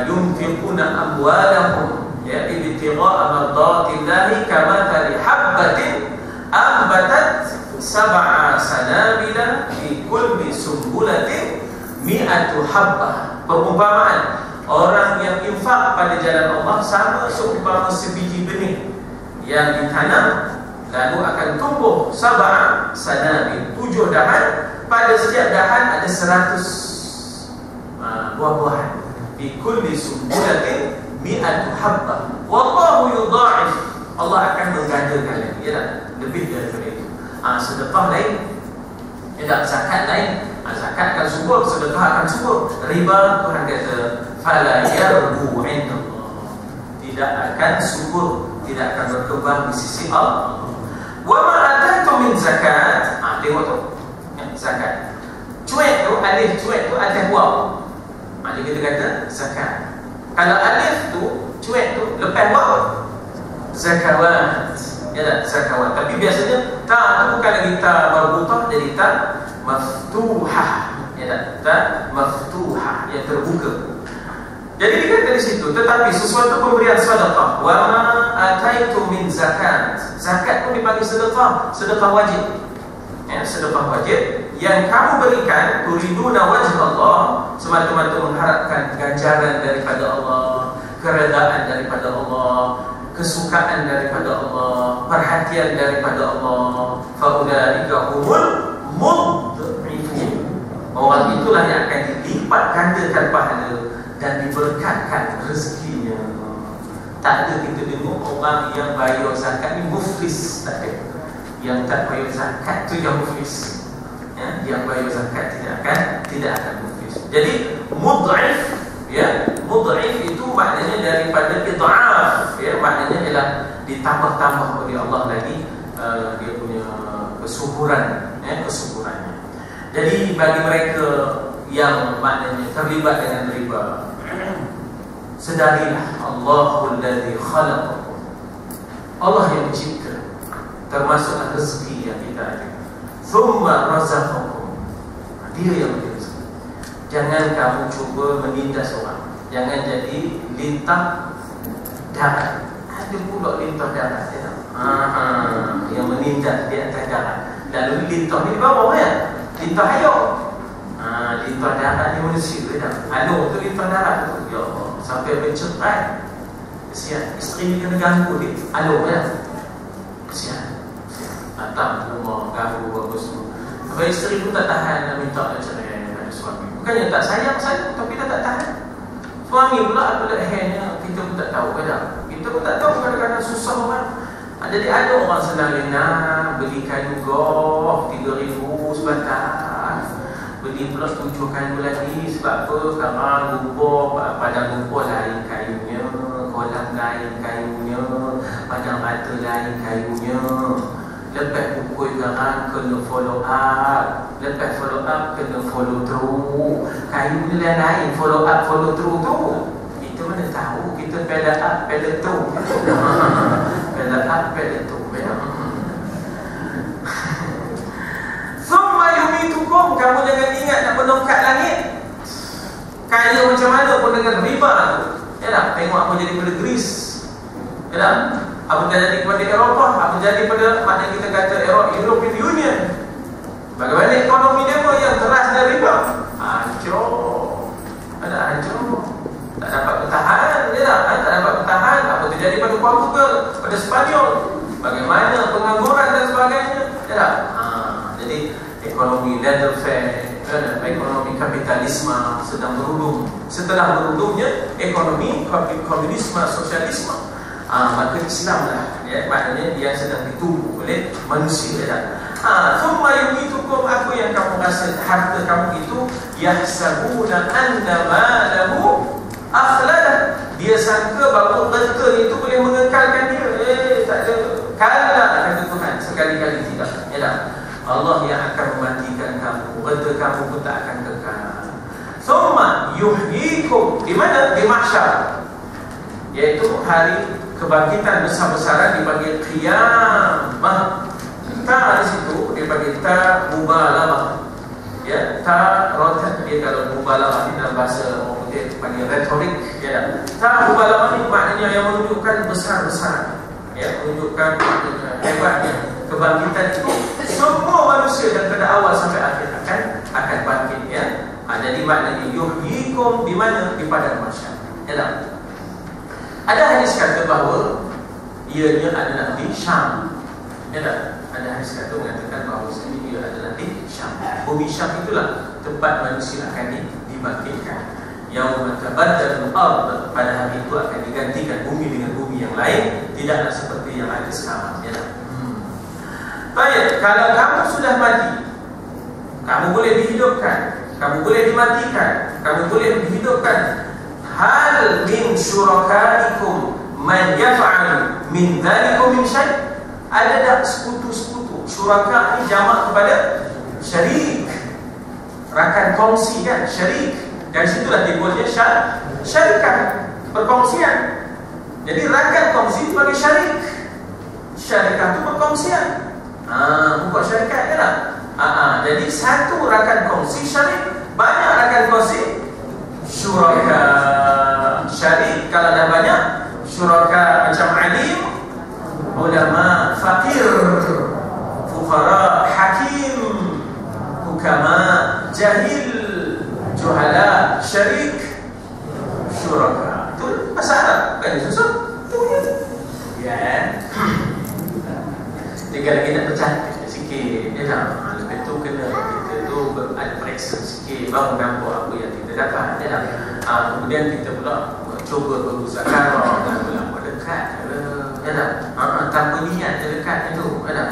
yunfiquna amwalahum ya ibtigha'a mardatillahi kamathali habbatin ambatat sab'a sanabila fi kulli sumbulatin mi'atu habbah. Perumpamaan orang yang infak pada jalan Allah sama seumpama sebiji benih yang ditanam lalu akan tumbuh sab'a sanabil, 7 dahan, pada setiap dahan ada 100 buah-buahan. Fi kulli sumbulatin mi'atu habbah. Wallahu yudha'if, Allah akan menggandakan ya, lebih daripada itu. Sedekah lain, ya, zakat lain. Zakat akan subur, sedekah akan subur. Riba, Tuhan kata fala yarbu 'inda Allah, tidak akan subur, tidak akan berkembang di sisi Allah. Wa ma ataitum min zakat, tengok tu ya, zakat. Cuek tu, alif cuek tu atas waw. Jadi kita kata zakat. Kalau alif tu cuek tu lepas waw, zakawat. Ya tak? Zakawat. Tapi biasanya ta tu bukan lagi ta marbutah, jadi ta maftuhah. Ya tak? Ta maftuhah, yang terbuka. Jadi dikata di situ, tetapi sesuatu pemberian sedekah, wa ma ataitum min zakat. Zakat pun dipanggil sedekah, sedekah wajib. Ya, sedekah wajib yang kamu berikan turiduna wajh Allah, semata-mata mengharapkan ganjaran daripada Allah, keredaan daripada Allah, kesukaan daripada Allah, perhatian daripada Allah. Faulaika humul mudhifun. Orang itulah yang akan dilipat gandakan pahala dan diberkatkan rezekinya. Tak ada kita dengar orang yang bayar zakat ni muflis, tak ada. Yang tak bayar zakat tu yang muflis. Ya, yang bayar zakat tidak akan muflis. Jadi mud'if, ya, mud'if itu maknanya daripada id'af, ya, maknanya ialah ditambah-tambah oleh Allah lagi dia punya kesuburan, ya, kesuburannya. Jadi bagi mereka yang maknanya terlibat dengan riba, sedarilah Allahul ladzi khalaqakum, Allah yang mencipta, termasuk rezeki yang kita ada. Thumma razaqakum, dia yang memberi rezeki. Jangan kamu cuba menindas orang, jangan jadi lintah darat. Ada pula lintah darat ya? Yang menindas di atas darat, lalu lintah ni di bawah ya, lintah hayat. Lintah darat ni manusia dah. Anu tu lintah darat tu, ya Allah, sampai bercerai. Kesian, isteri ni kena ganggu dia. Anu ya, kesian. Datang rumah, ganggu apa semua. Sampai isteri pun tak tahan, nak minta nak cerai pada suami. Bukannya tak sayang saya, tapi dah tak tahan. Suami pula apa lehernya, kita pun tak tahu kadang. Kita pun tak tahu, kadang-kadang susah orang. Jadi ada orang senang lena beli kayu golf 3,000 sebatang, beli pula 7 kayu lagi. Sebab apa? Sekarang lumpur, padang lumpur lain kayunya, kolam lain kayunya, padang bata lain kayunya. Lepas pukul sekarang kena follow up, lepas follow up kena follow through. Kayu ni lain, follow up, follow through tu kita mana tahu. Kita pedal up, pedal through. Pedal up, pedal through. Summa yumitukum, kamu jangan ingat nak menongkat langit. Kaya macam mana pun dengan riba tu. Ya tak? Tengok apa jadi pada Greece. Ya tak? Apa jadi kepada Eropah, apa jadi pada mana kita kata European Union. Bagaimana ekonomi dia yang teras dari riba? Hancur. Ada hancur. Tak dapat bertahan, ya tak? Tak dapat bertahan. Apa terjadi pada Portugal, pada Sepanyol? Bagaimana pengangguran dan sebagainya? Ya tak? Jadi ekonomi laissez-faire, ekonomi kapitalisme sedang berudum. Setelah berudumnya ekonomi komunisme, sosialisme, maka Islamlah, ya, maknanya dia sedang ditubuh oleh manusia. Ya. Thumma yumitukum, apa yang kamu rasa harta kamu itu, yahsabuna anna malahu akhlada, dia sangka bahawa harta itu boleh mengekalkan dia. Tak ada. Kala, kata Tuhan, sekali-kali tidak. Ya tak? Allah yang akan mematikan kamu, harta kamu pun tak akan kekal. Thumma yuhyikum, di mana? Di mahsyar, iaitu hari kebangkitan besar-besaran, dipanggil qiyamah. Ta di situ daripada ta mubalaghah. Ya, ta rotan dia kalau mubalaghah ni dalam bahasa orang putih panggil retorik, ya. Ta mubalaghah ni maknanya yang menunjukkan besar-besar. Ya, menunjukkan hebatnya kebangkitan itu. Semua manusia daripada awal sampai akhir akan bangkit, ya. Jadi maknanya yuhyikum di mana? Di padang mahsyar. Ya. Ada hadis kata bahawa ianya adalah di Syam. Ya tak? Ada hadis kata mengatakan bahawa ia adalah di Syam. Bumi Syam itulah tempat manusia akan dibangkitkan. Yaum tabaddalul ard, pada hari itu akan digantikan bumi dengan bumi yang lain, tidaklah seperti yang ada sekarang. Ya tak? Baik, kalau kamu sudah mati, kamu boleh dihidupkan, kamu boleh dimatikan, kamu boleh dihidupkan. Hal min syurakaikum man yaf'al min dzalikum min syai'? Ada tak sekutu-sekutu? Syuraka ni jamak kepada syarik, rakan kongsi kan, syarik. Dan situlah timbulnya syarikat, perkongsian. Jadi rakan kongsi sebagai syarik, syarikat itu perkongsian. Bukan syarikat ya lah. Jadi satu rakan kongsi syarik, banyak rakan kongsi syuraka. Syarik kalau dah banyak, syuraka macam alim, ulama, fakir, fuqara, hakim, hukama, jahil, juhala, syarik, syuraka. Itu masalah kan susah. Ya. Jika lagi nak pecah sikit, ya tak? Lepas tu kena kita tu ada periksa sikit baru nampak apa yang kita dapat, ya tak? Kemudian kita pula cuba berusaha dan pula dekat, ya tak? Tanpa niat dekat itu, ya tak?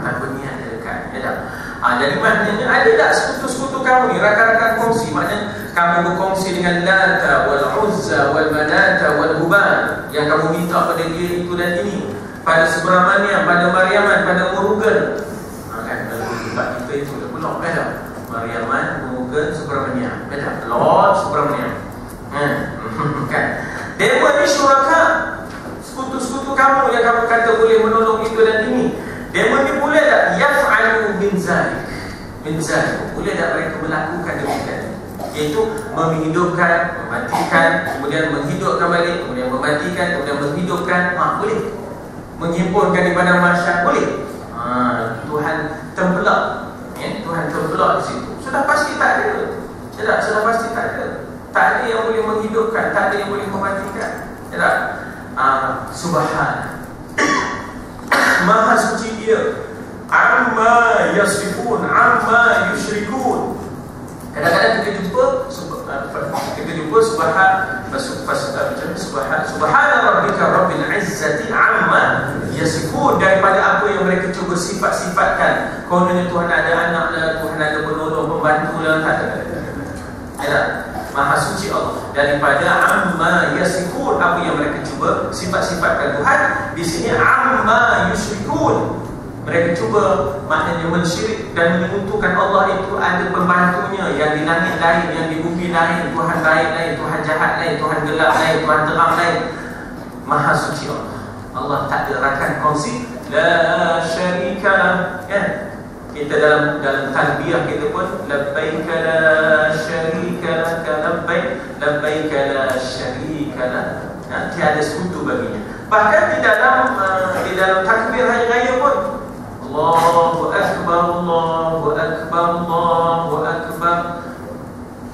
Tanpa niat dekat, ya tak? Jadi maknanya ada tak sekutu-sekutu kamu ni, rakan-rakan kongsi? Maknanya kamu berkongsi dengan Lata wal Uzza wal Manata wal Hubal, yang kamu minta pada dia itu dan ini, pada Subramania, pada Mariaman, pada Murugan. Kan dalam tempat kita itu dah belum, ya tak? Mariaman, Murugan, Subramania, ya tak? Lord Subramania. Kan? Dewa ni syuraka, sekutu-sekutu kamu yang kamu kata boleh menolong itu dan ini. Dewa ni boleh tak yaf'alu min zalik? Min zalik, boleh tak mereka melakukan demikian? Iaitu menghidupkan, mematikan, kemudian menghidupkan balik, kemudian mematikan, kemudian menghidupkan. Boleh. Menghimpunkan di padang mahsyar, boleh. Tuhan tembelak, ya? Tuhan tembelak di situ. Sudah pasti tak ada. Sudah pasti tak ada. Tak ada yang boleh menghidupkan, tak ada yang boleh mematikan. Ya tak? Subhan, Maha suci dia. Amma yasifun, amma yusyrikun. Kadang-kadang kita jumpa subhana rabbika rabbil izzati amma yasifun, daripada apa yang mereka cuba sifat-sifatkan. Kononnya Tuhan ada anak lah, Tuhan ada penolong, pembantu lah, tak ada. Ya, Maha suci Allah daripada amma yasifun, apa yang mereka cuba sifat-sifatkan Tuhan. Di sini amma yusyrikun, mereka cuba maknanya mensyirik dan menyekutukan Allah itu ada pembantunya, yang di langit lain, yang di bumi lain, Tuhan lain, Tuhan jahat lain, Tuhan gelap lain, Tuhan terang lain. Maha suci Allah. Allah tak ada rakan kongsi, la syarikalah, kan? Kita dalam talbiyah kita pun labbaika la syarika lak, labbaik la syarika lak. Tiada sekutu baginya. Bahkan di dalam takbir hari raya pun Allahu Akbar, Allahu Akbar, Allahu Akbar,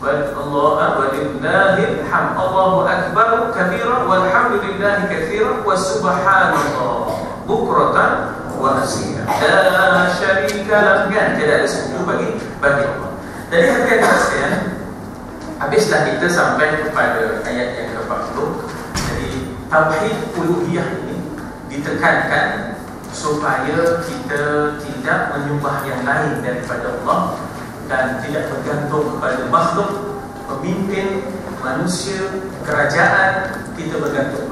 walillahil hamd. Allahu Akbar kabira walhamdulillahi katsira wa subhanallah bukratan wa asila. La syarika lahu, kan? Tidak ada sekutu bagi Allah. Jadi hadirin sekalian, habislah kita sampai kepada ayat yang ke-40. Jadi tauhid uluhiyah ini ditekankan supaya kita tidak menyembah yang lain daripada Allah dan tidak bergantung kepada makhluk, pemimpin, manusia, kerajaan. Kita bergantung